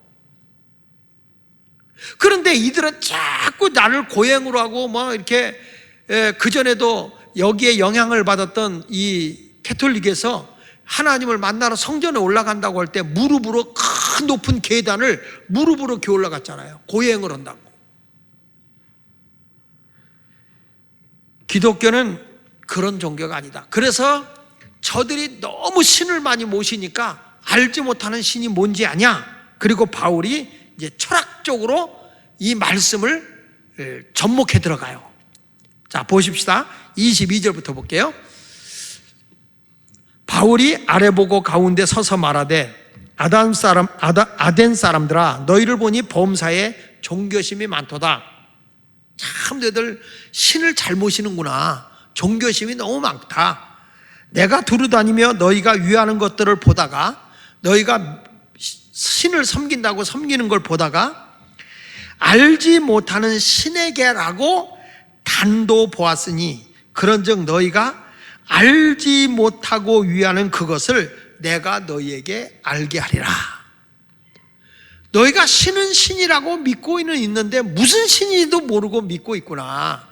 그런데 이들은 자꾸 나를 고행으로 하고 뭐 이렇게, 그전에도 여기에 영향을 받았던 이 캐톨릭에서 하나님을 만나러 성전에 올라간다고 할 때 무릎으로 큰 높은 계단을 무릎으로 이렇게 올라갔잖아요. 고행을 한다고. 기독교는 그런 종교가 아니다. 그래서 저들이 너무 신을 많이 모시니까 알지 못하는 신이 뭔지 아냐. 그리고 바울이 이제 철학적으로 이 말씀을 접목해 들어가요. 자, 보십시다. 22절부터 볼게요. 바울이 아래 보고 가운데 서서 말하되 아덴 사람들아 너희를 보니 범사에 종교심이 많도다. 참 너희들 신을 잘 모시는구나. 종교심이 너무 많다. 내가 두루다니며 너희가 위하는 것들을 보다가 너희가 신을 섬긴다고 섬기는 걸 보다가 알지 못하는 신에게라고 단도 보았으니 그런즉 너희가 알지 못하고 위하는 그것을 내가 너희에게 알게 하리라. 너희가 신은 신이라고 믿고 있는데 무슨 신인지도 모르고 믿고 있구나.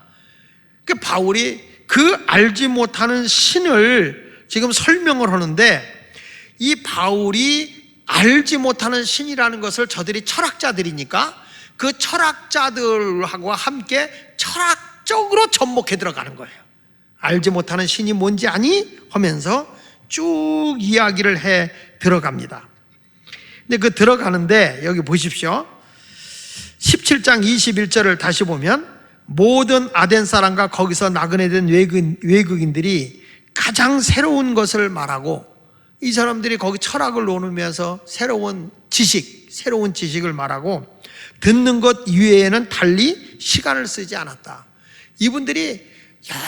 그러니까 바울이 그 알지 못하는 신을 지금 설명을 하는데 이 바울이 알지 못하는 신이라는 것을 저들이 철학자들이니까 그 철학자들하고 함께 철학적으로 접목해 들어가는 거예요. 알지 못하는 신이 뭔지 아니? 하면서 쭉 이야기를 해 들어갑니다. 근데 그 들어가는데 여기 보십시오. 17장 21절을 다시 보면 모든 아덴 사람과 거기서 나그네 된 외국인들이 가장 새로운 것을 말하고 이 사람들이 거기 철학을 나누면서 새로운 지식을 말하고 듣는 것 이외에는 달리 시간을 쓰지 않았다. 이분들이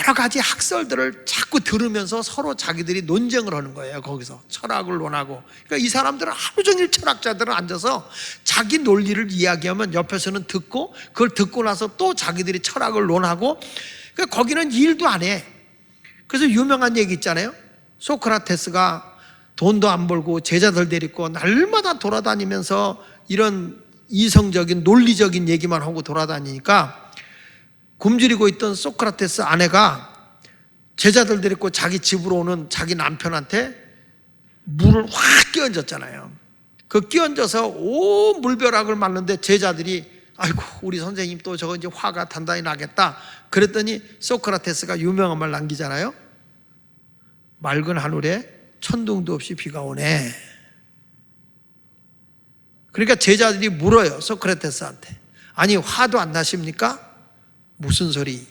여러 가지 학설들을 자꾸 들으면서 서로 자기들이 논쟁을 하는 거예요. 거기서 철학을 논하고. 그러니까 이 사람들은 하루 종일 철학자들은 앉아서 자기 논리를 이야기하면 옆에서는 듣고 그걸 듣고 나서 또 자기들이 철학을 논하고 그러니까 거기는 일도 안 해. 그래서 유명한 얘기 있잖아요. 소크라테스가 돈도 안 벌고 제자들 데리고 날마다 돌아다니면서 이런 이성적인 논리적인 얘기만 하고 돌아다니니까 굶주리고 있던 소크라테스 아내가 제자들 데리고 자기 집으로 오는 자기 남편한테 물을 확 끼얹었잖아요. 그 끼얹어서 온 물벼락을 맞는데 제자들이 아이고 우리 선생님 또 저거 이제 화가 단단히 나겠다. 그랬더니 소크라테스가 유명한 말 남기잖아요. 맑은 하늘에 천둥도 없이 비가 오네. 그러니까 제자들이 물어요. 소크라테스한테. 아니 화도 안 나십니까? 무슨 소리?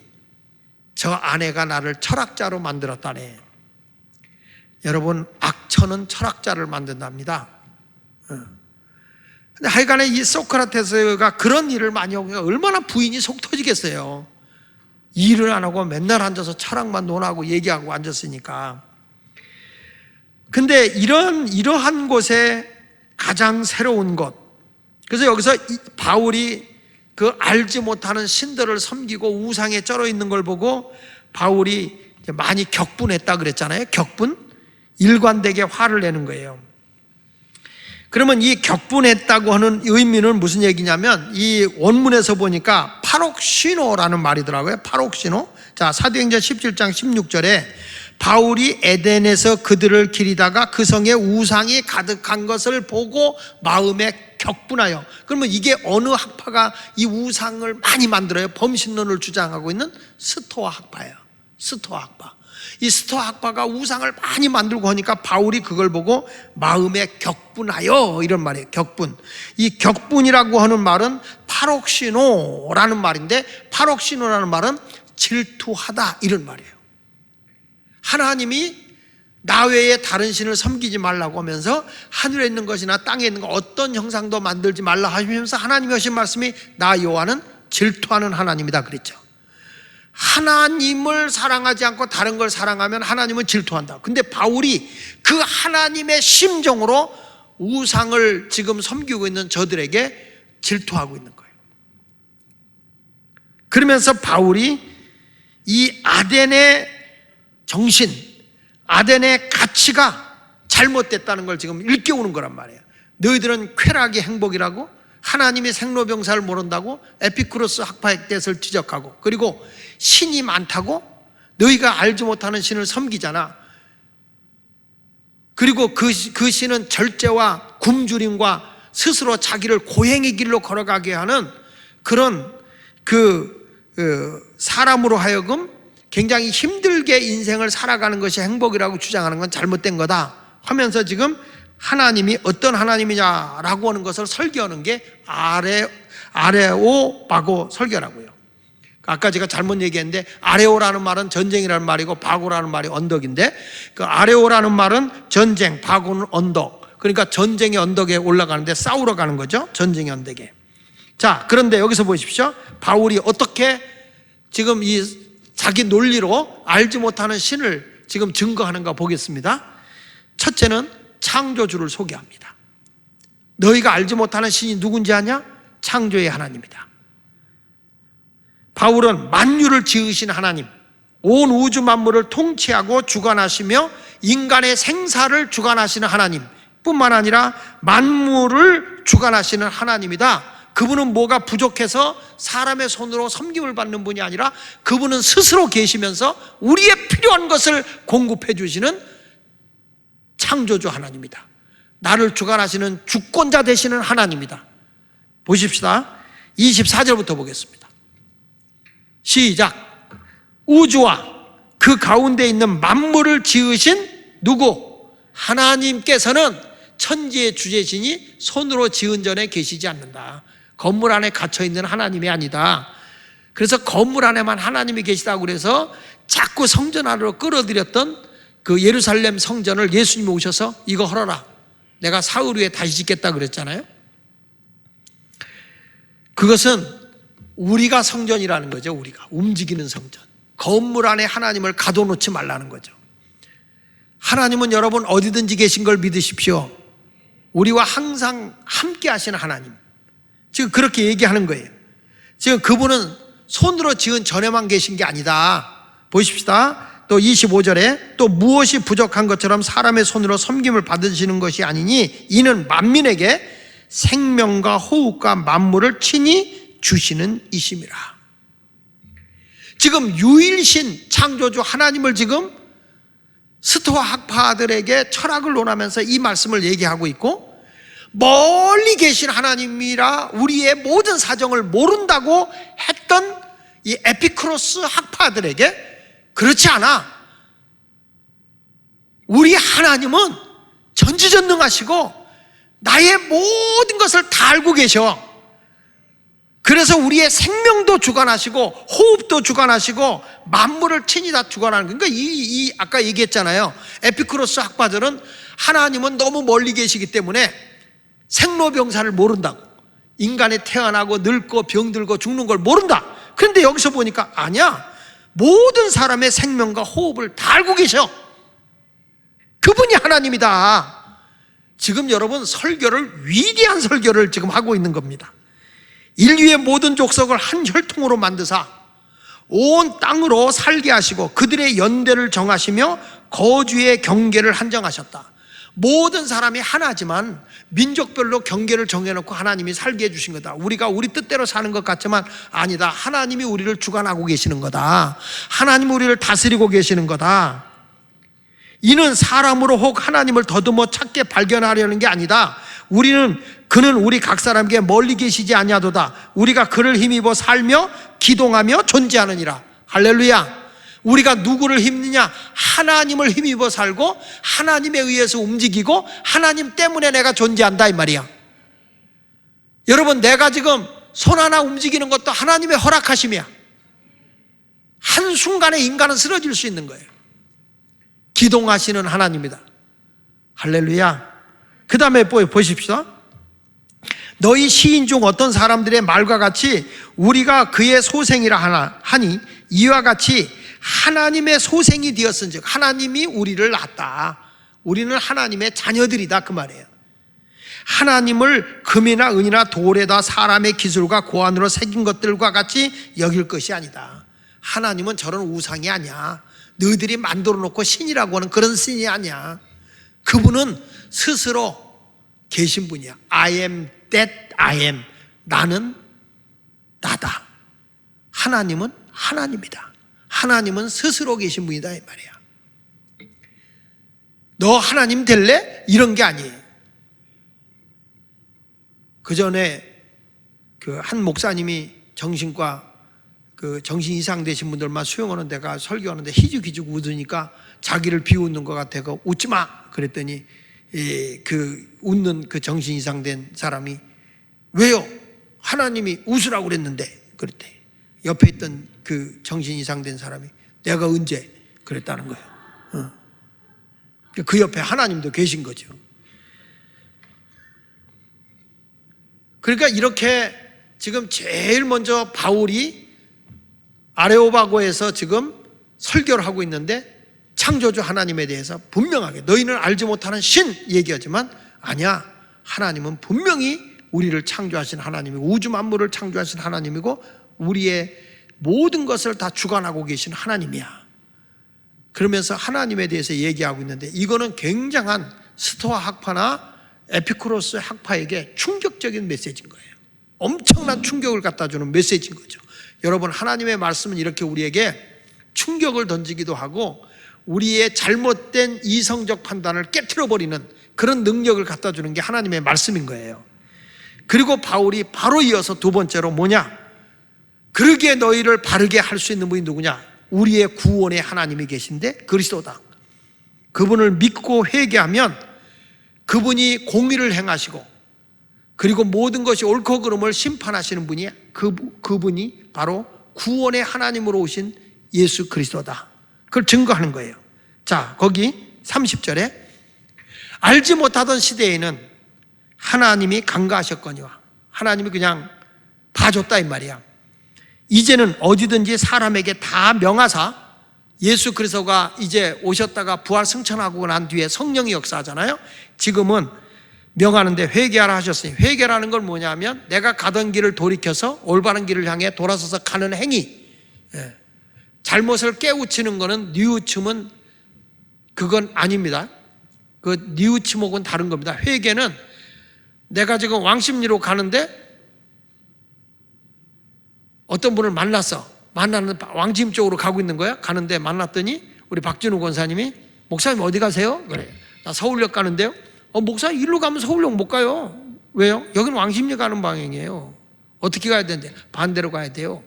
저 아내가 나를 철학자로 만들었다네. 여러분 악천은 철학자를 만든답니다. 근데 하여간에 이 소크라테스가 그런 일을 많이 하고 얼마나 부인이 속 터지겠어요. 일을 안 하고 맨날 앉아서 철학만 논하고 얘기하고 앉았으니까. 근데 이러한 곳에 가장 새로운 것. 그래서 여기서 바울이 그 알지 못하는 신들을 섬기고 우상에 쩔어 있는 걸 보고 바울이 많이 격분했다 그랬잖아요. 격분? 일관되게 화를 내는 거예요. 그러면 이 격분했다고 하는 의미는 무슨 얘기냐면 이 원문에서 보니까 파록시노라는 말이더라고요. 파록시노. 자, 사도행전 17장 16절에 바울이 에덴에서 그들을 기리다가 그 성에 우상이 가득한 것을 보고 마음에 격분하여. 그러면 이게 어느 학파가 이 우상을 많이 만들어요? 범신론을 주장하고 있는 스토아 학파예요. 스토아 학파. 이 스토아 학파가 우상을 많이 만들고 하니까 바울이 그걸 보고 마음에 격분하여, 이런 말이에요. 격분. 이 격분이라고 하는 말은 파록시노라는 말인데, 파록시노라는 말은 질투하다, 이런 말이에요. 하나님이 나 외에 다른 신을 섬기지 말라고 하면서 하늘에 있는 것이나 땅에 있는 것 어떤 형상도 만들지 말라 하시면서 하나님이 하신 말씀이 나 여호와는 질투하는 하나님이다 그랬죠. 하나님을 사랑하지 않고 다른 걸 사랑하면 하나님은 질투한다. 근데 바울이 그 하나님의 심정으로 우상을 지금 섬기고 있는 저들에게 질투하고 있는 거예요. 그러면서 바울이 이 아덴의 정신, 아덴의 가치가 잘못됐다는 걸 지금 일깨우는 거란 말이에요. 너희들은 쾌락이 행복이라고, 하나님이 생로병사를 모른다고, 에피쿠로스 학파에 대해서 지적하고, 그리고 신이 많다고, 너희가 알지 못하는 신을 섬기잖아. 그리고 그 신은 절제와 굶주림과 스스로 자기를 고행의 길로 걸어가게 하는 그런 사람으로 하여금 굉장히 힘들게 인생을 살아가는 것이 행복이라고 주장하는 건 잘못된 거다 하면서 지금 하나님이 어떤 하나님이냐라고 하는 것을 설교하는 게 아레오바고 설교라고요. 아까 제가 잘못 얘기했는데, 아레오라는 말은 전쟁이라는 말이고 바고라는 말이 언덕인데, 그 아레오라는 말은 전쟁, 바고는 언덕. 그러니까 전쟁의 언덕에 올라가는데 싸우러 가는 거죠. 전쟁의 언덕에. 자, 그런데 여기서 보십시오. 바울이 어떻게 지금 이 자기 논리로 알지 못하는 신을 지금 증거하는가 보겠습니다. 첫째는 창조주를 소개합니다. 너희가 알지 못하는 신이 누군지 아냐? 창조의 하나님이다. 바울은 만유를 지으신 하나님, 온 우주 만물을 통치하고 주관하시며 인간의 생사를 주관하시는 하나님 뿐만 아니라 만물을 주관하시는 하나님이다. 그분은 뭐가 부족해서 사람의 손으로 섬김을 받는 분이 아니라 그분은 스스로 계시면서 우리의 필요한 것을 공급해 주시는 창조주 하나님이다. 나를 주관하시는 주권자 되시는 하나님이다. 보십시다. 24절부터 보겠습니다. 시작. 우주와 그 가운데 있는 만물을 지으신 누구? 하나님께서는 천지의 주제시니 손으로 지은 전에 계시지 않는다. 건물 안에 갇혀있는 하나님이 아니다. 그래서 건물 안에만 하나님이 계시다고 그래서 자꾸 성전 안으로 끌어들였던 그 예루살렘 성전을 예수님이 오셔서 이거 헐어라, 내가 사흘 후에 다시 짓겠다 그랬잖아요. 그것은 우리가 성전이라는 거죠. 우리가 움직이는 성전, 건물 안에 하나님을 가둬놓지 말라는 거죠. 하나님은 여러분 어디든지 계신 걸 믿으십시오. 우리와 항상 함께 하시는 하나님, 지금 그렇게 얘기하는 거예요. 지금 그분은 손으로 지은 전에만 계신 게 아니다. 보십시다. 또 25절에 또 무엇이 부족한 것처럼 사람의 손으로 섬김을 받으시는 것이 아니니 이는 만민에게 생명과 호흡과 만물을 친히 주시는 이심이라. 지금 유일신 창조주 하나님을 지금 스토아 학파들에게 철학을 논하면서 이 말씀을 얘기하고 있고, 멀리 계신 하나님이라 우리의 모든 사정을 모른다고 했던 이 에피쿠로스 학파들에게 그렇지 않아. 우리 하나님은 전지전능하시고 나의 모든 것을 다 알고 계셔. 그래서 우리의 생명도 주관하시고 호흡도 주관하시고 만물을 친히 다 주관하는. 그러니까 아까 얘기했잖아요. 에피쿠로스 학파들은 하나님은 너무 멀리 계시기 때문에 생로병사를 모른다고, 인간이 태어나고 늙고 병들고 죽는 걸 모른다. 그런데 여기서 보니까 아니야, 모든 사람의 생명과 호흡을 다 알고 계셔. 그분이 하나님이다. 지금 여러분 위대한 설교를 지금 하고 있는 겁니다. 인류의 모든 족속을 한 혈통으로 만드사 온 땅으로 살게 하시고 그들의 연대를 정하시며 거주의 경계를 한정하셨다. 모든 사람이 하나지만 민족별로 경계를 정해놓고 하나님이 살게 해주신 거다. 우리가 우리 뜻대로 사는 것 같지만 아니다. 하나님이 우리를 주관하고 계시는 거다. 하나님이 우리를 다스리고 계시는 거다. 이는 사람으로 혹 하나님을 더듬어 찾게 발견하려는 게 아니다. 그는 우리 각 사람에게 멀리 계시지 아니하도다. 우리가 그를 힘입어 살며 기동하며 존재하느니라. 할렐루야. 우리가 누구를 힘느냐? 하나님을 힘입어 살고 하나님에 의해서 움직이고 하나님 때문에 내가 존재한다 이 말이야. 여러분, 내가 지금 손 하나 움직이는 것도 하나님의 허락하심이야. 한순간에 인간은 쓰러질 수 있는 거예요. 기동하시는 하나님이다. 할렐루야. 그 다음에 보십시오. 너희 시인 중 어떤 사람들의 말과 같이 우리가 그의 소생이라 하니 이와 같이 하나님의 소생이 되었은즉, 하나님이 우리를 낳았다. 우리는 하나님의 자녀들이다 그 말이에요. 하나님을 금이나 은이나 돌에다 사람의 기술과 고안으로 새긴 것들과 같이 여길 것이 아니다. 하나님은 저런 우상이 아니야. 너희들이 만들어 놓고 신이라고 하는 그런 신이 아니야. 그분은 스스로 계신 분이야. I am that I am. 나는 나다. 하나님은 하나님이다. 하나님은 스스로 계신 분이다 이 말이야. 너 하나님 될래? 이런 게 아니에요. 그 전에 그 한 목사님이 정신과 그 정신 이상 되신 분들만 수용하는 데가 설교하는데 희죽희죽 웃으니까 자기를 비웃는 것 같아서 웃지 마 그랬더니 그 웃는 그 정신 이상 된 사람이 왜요? 하나님이 웃으라고 그랬는데 그랬대. 옆에 있던 그 정신 이상 된 사람이 내가 언제 그랬다는 거예요. 그 옆에 하나님도 계신 거죠. 그러니까 이렇게 지금 제일 먼저 바울이 아레오바고에서 지금 설교를 하고 있는데 창조주 하나님에 대해서 분명하게 너희는 알지 못하는 신 얘기하지만 아니야, 하나님은 분명히 우리를 창조하신 하나님이고 우주 만물을 창조하신 하나님이고 우리의 모든 것을 다 주관하고 계신 하나님이야. 그러면서 하나님에 대해서 얘기하고 있는데 이거는 굉장한 스토아 학파나 에피쿠로스 학파에게 충격적인 메시지인 거예요. 엄청난 충격을 갖다 주는 메시지인 거죠. 여러분, 하나님의 말씀은 이렇게 우리에게 충격을 던지기도 하고 우리의 잘못된 이성적 판단을 깨트려버리는 그런 능력을 갖다 주는 게 하나님의 말씀인 거예요. 그리고 바울이 바로 이어서 두 번째로 뭐냐? 그러기에 너희를 바르게 할 수 있는 분이 누구냐? 우리의 구원의 하나님이 계신데 그리스도다. 그분을 믿고 회개하면 그분이 공의를 행하시고 그리고 모든 것이 옳고 그름을 심판하시는 분이 그분이 바로 구원의 하나님으로 오신 예수 그리스도다. 그걸 증거하는 거예요. 자, 거기 30절에 알지 못하던 시대에는 하나님이 간과하셨거니와 하나님이 그냥 봐줬다 이 말이야. 이제는 어디든지 사람에게 다 명하사 예수 그리스도가 이제 오셨다가 부활 승천하고 난 뒤에 성령이 역사하잖아요. 지금은 명하는데 회개하라 하셨으니 회개라는 건 뭐냐면 내가 가던 길을 돌이켜서 올바른 길을 향해 돌아서서 가는 행위. 잘못을 깨우치는 거는 뉘우침은 그건 아닙니다. 그 뉘우침하고는 다른 겁니다. 회개는 내가 지금 왕십리로 가는데 어떤 분을 만나는 왕심 쪽으로 가고 있는 거야. 가는데 만났더니 우리 박진우 권사님이 목사님 어디 가세요? 그래. 나 서울역 가는데요. 목사님 일로 가면 서울역 못 가요. 왜요? 여기는 왕십리 가는 방향이에요. 어떻게 가야 되는데? 반대로 가야 돼요.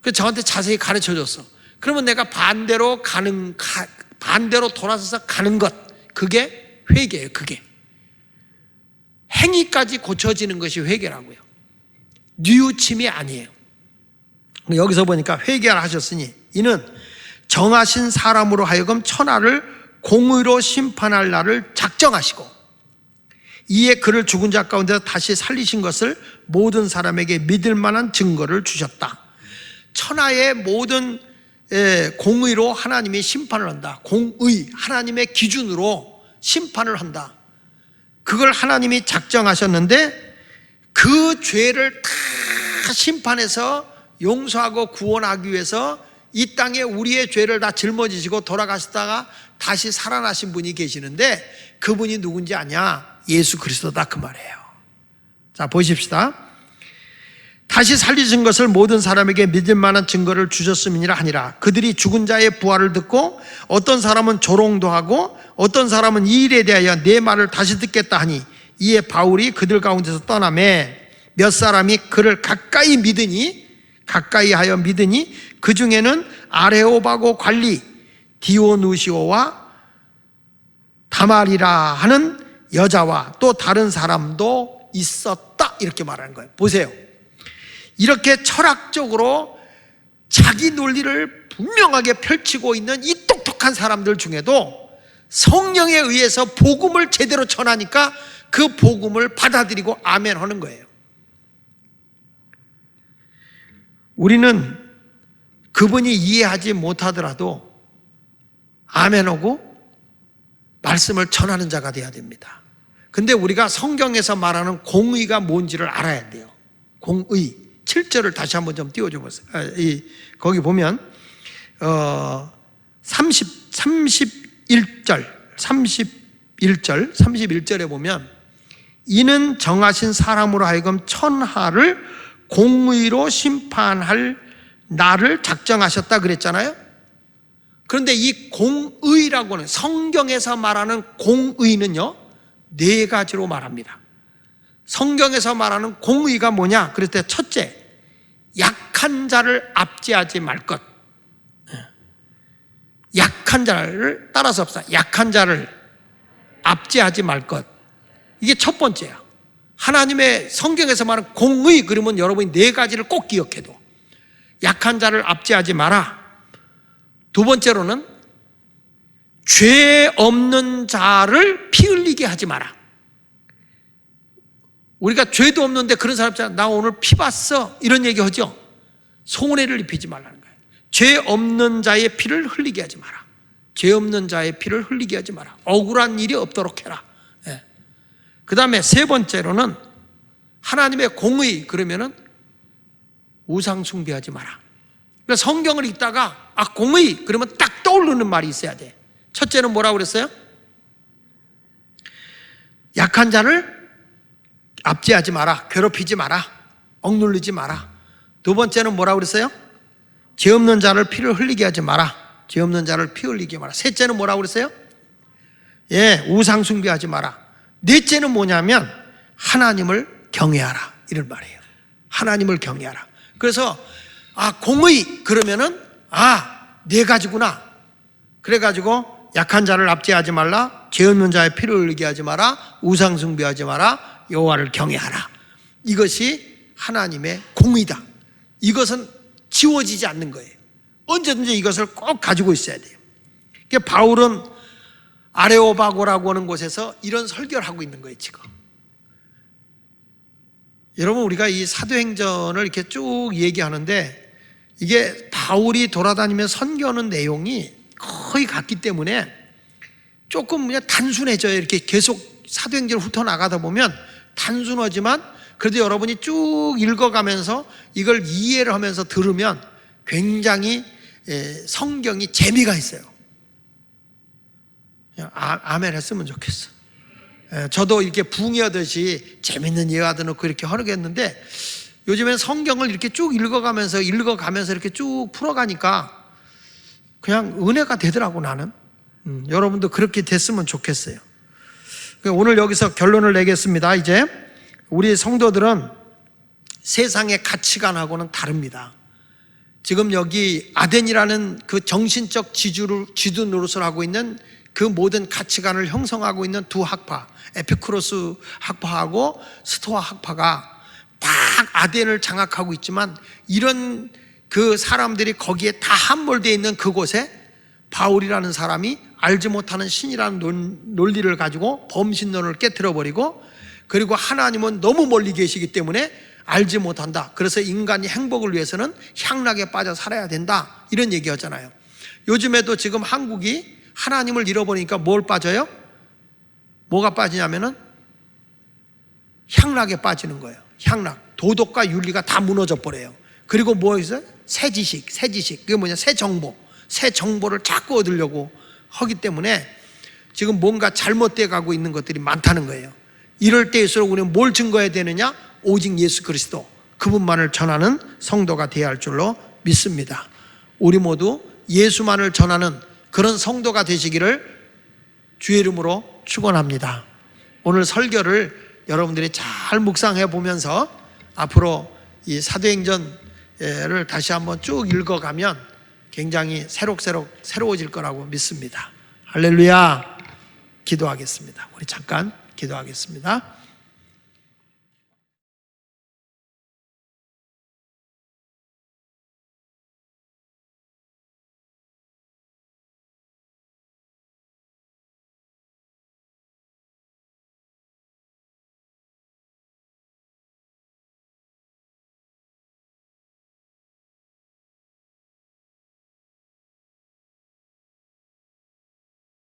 그래서 저한테 자세히 가르쳐 줬어. 그러면 내가 반대로 돌아서서 가는 것, 그게 회개예요. 그게 행위까지 고쳐지는 것이 회개라고요. 뉘우침이 아니에요. 여기서 보니까 회개를 하셨으니 이는 정하신 사람으로 하여금 천하를 공의로 심판할 날을 작정하시고 이에 그를 죽은 자 가운데서 다시 살리신 것을 모든 사람에게 믿을 만한 증거를 주셨다. 천하의 모든 공의로 하나님이 심판을 한다. 공의, 하나님의 기준으로 심판을 한다. 그걸 하나님이 작정하셨는데 그 죄를 다 심판해서 용서하고 구원하기 위해서 이 땅에 우리의 죄를 다 짊어지시고 돌아가시다가 다시 살아나신 분이 계시는데 그분이 누군지 아냐? 예수 그리스도다 그 말이에요. 자, 보십시다. 다시 살리신 것을 모든 사람에게 믿을 만한 증거를 주셨음이니라 하니라. 그들이 죽은 자의 부활을 듣고 어떤 사람은 조롱도 하고 어떤 사람은 이 일에 대하여 내 말을 다시 듣겠다 하니 이에 바울이 그들 가운데서 떠나매 몇 사람이 그를 가까이 믿으니 가까이 하여 믿으니 그 중에는 아레오바고 관리 디오누시오와 다말이라 하는 여자와 또 다른 사람도 있었다, 이렇게 말하는 거예요. 보세요. 이렇게 철학적으로 자기 논리를 분명하게 펼치고 있는 이 똑똑한 사람들 중에도 성령에 의해서 복음을 제대로 전하니까 그 복음을 받아들이고 아멘 하는 거예요. 우리는 그분이 이해하지 못하더라도 아멘하고 말씀을 전하는 자가 되어야 됩니다. 근데 우리가 성경에서 말하는 공의가 뭔지를 알아야 돼요. 공의 7절을 다시 한번 좀 띄워줘 보세요. 거기 보면 31절에 보면 이는 정하신 사람으로 하여금 천하를 공의로 심판할 날을 작정하셨다 그랬잖아요. 그런데 이 공의라고 하는, 성경에서 말하는 공의는요 4가지로 말합니다. 성경에서 말하는 공의가 뭐냐? 그럴 때 첫째, 약한 자를 압제하지 말 것. 약한 자를 따라서 없어. 약한 자를 압제하지 말 것. 이게 첫 번째야. 하나님의 성경에서 말하는 공의, 그러면 여러분이 4가지를 꼭 기억해도 약한 자를 압제하지 마라. 두 번째로는 죄 없는 자를 피 흘리게 하지 마라. 우리가 죄도 없는데 그런 사람 있잖아. 나 오늘 피 봤어, 이런 얘기 하죠. 손해를 입히지 말라는 거예요. 죄 없는 자의 피를 흘리게 하지 마라. 죄 없는 자의 피를 흘리게 하지 마라. 억울한 일이 없도록 해라. 그 다음에 세 번째로는 하나님의 공의, 그러면은 우상 숭배하지 마라. 그러니까 성경을 읽다가 공의 그러면 딱 떠오르는 말이 있어야 돼. 첫째는 뭐라고 그랬어요? 약한 자를 압제하지 마라. 괴롭히지 마라. 억누르지 마라. 두 번째는 뭐라고 그랬어요? 죄 없는 자를 피를 흘리게 하지 마라. 죄 없는 자를 피 흘리게 마라. 셋째는 뭐라고 그랬어요? 우상 숭배하지 마라. 넷째는 뭐냐면 하나님을 경외하라, 이런 말이에요. 하나님을 경외하라. 그래서 공의 그러면은 4가지구나. 그래가지고 약한 자를 압제하지 말라, 죄 없는 자의 피를 흘리게 하지 마라, 우상 숭배하지 마라, 여호와를 경외하라. 이것이 하나님의 공의다. 이것은 지워지지 않는 거예요. 언제든지 이것을 꼭 가지고 있어야 돼요. 그러니까 바울은 아레오바고라고 하는 곳에서 이런 설교를 하고 있는 거예요, 지금. 여러분, 우리가 이 사도행전을 이렇게 쭉 얘기하는데 이게 바울이 돌아다니며 선교하는 내용이 거의 같기 때문에 조금 그냥 단순해져요. 이렇게 계속 사도행전을 훑어나가다 보면 단순하지만 그래도 여러분이 쭉 읽어가면서 이걸 이해를 하면서 들으면 굉장히 성경이 재미가 있어요. 그냥 아멘 했으면 좋겠어. 저도 이렇게 붕이하듯이 재밌는 예화도 넣고 이렇게 하겠는데 요즘엔 성경을 이렇게 쭉 읽어가면서 이렇게 쭉 풀어가니까 그냥 은혜가 되더라고, 나는. 여러분도 그렇게 됐으면 좋겠어요. 오늘 여기서 결론을 내겠습니다. 이제 우리 성도들은 세상의 가치관하고는 다릅니다. 지금 여기 아덴이라는 그 정신적 지주 노릇을 하고 있는 그 모든 가치관을 형성하고 있는 두 학파, 에피쿠로스 학파하고 스토아 학파가 딱 아덴을 장악하고 있지만 이런 그 사람들이 거기에 다 함몰되어 있는 그곳에 바울이라는 사람이 알지 못하는 신이라는 논리를 가지고 범신론을 깨트려버리고, 그리고 하나님은 너무 멀리 계시기 때문에 알지 못한다. 그래서 인간이 행복을 위해서는 향락에 빠져 살아야 된다, 이런 얘기하잖아요. 요즘에도 지금 한국이 하나님을 잃어버리니까 뭘 빠져요? 뭐가 빠지냐면은 향락에 빠지는 거예요. 향락. 도덕과 윤리가 다 무너져 버려요. 그리고 뭐 있어요? 새 지식. 그게 뭐냐? 새 정보를 자꾸 얻으려고 하기 때문에 지금 뭔가 잘못돼 가고 있는 것들이 많다는 거예요. 이럴 때일수록 우리는 뭘 증거해야 되느냐? 오직 예수 그리스도, 그분만을 전하는 성도가 되어야 할 줄로 믿습니다. 우리 모두 예수만을 전하는 그런 성도가 되시기를 주의 이름으로 축원합니다. 오늘 설교를 여러분들이 잘 묵상해 보면서 앞으로 이 사도행전 를 다시 한번 쭉 읽어가면 굉장히 새로워질 거라고 믿습니다. 할렐루야. 기도하겠습니다. 우리 잠깐 기도하겠습니다.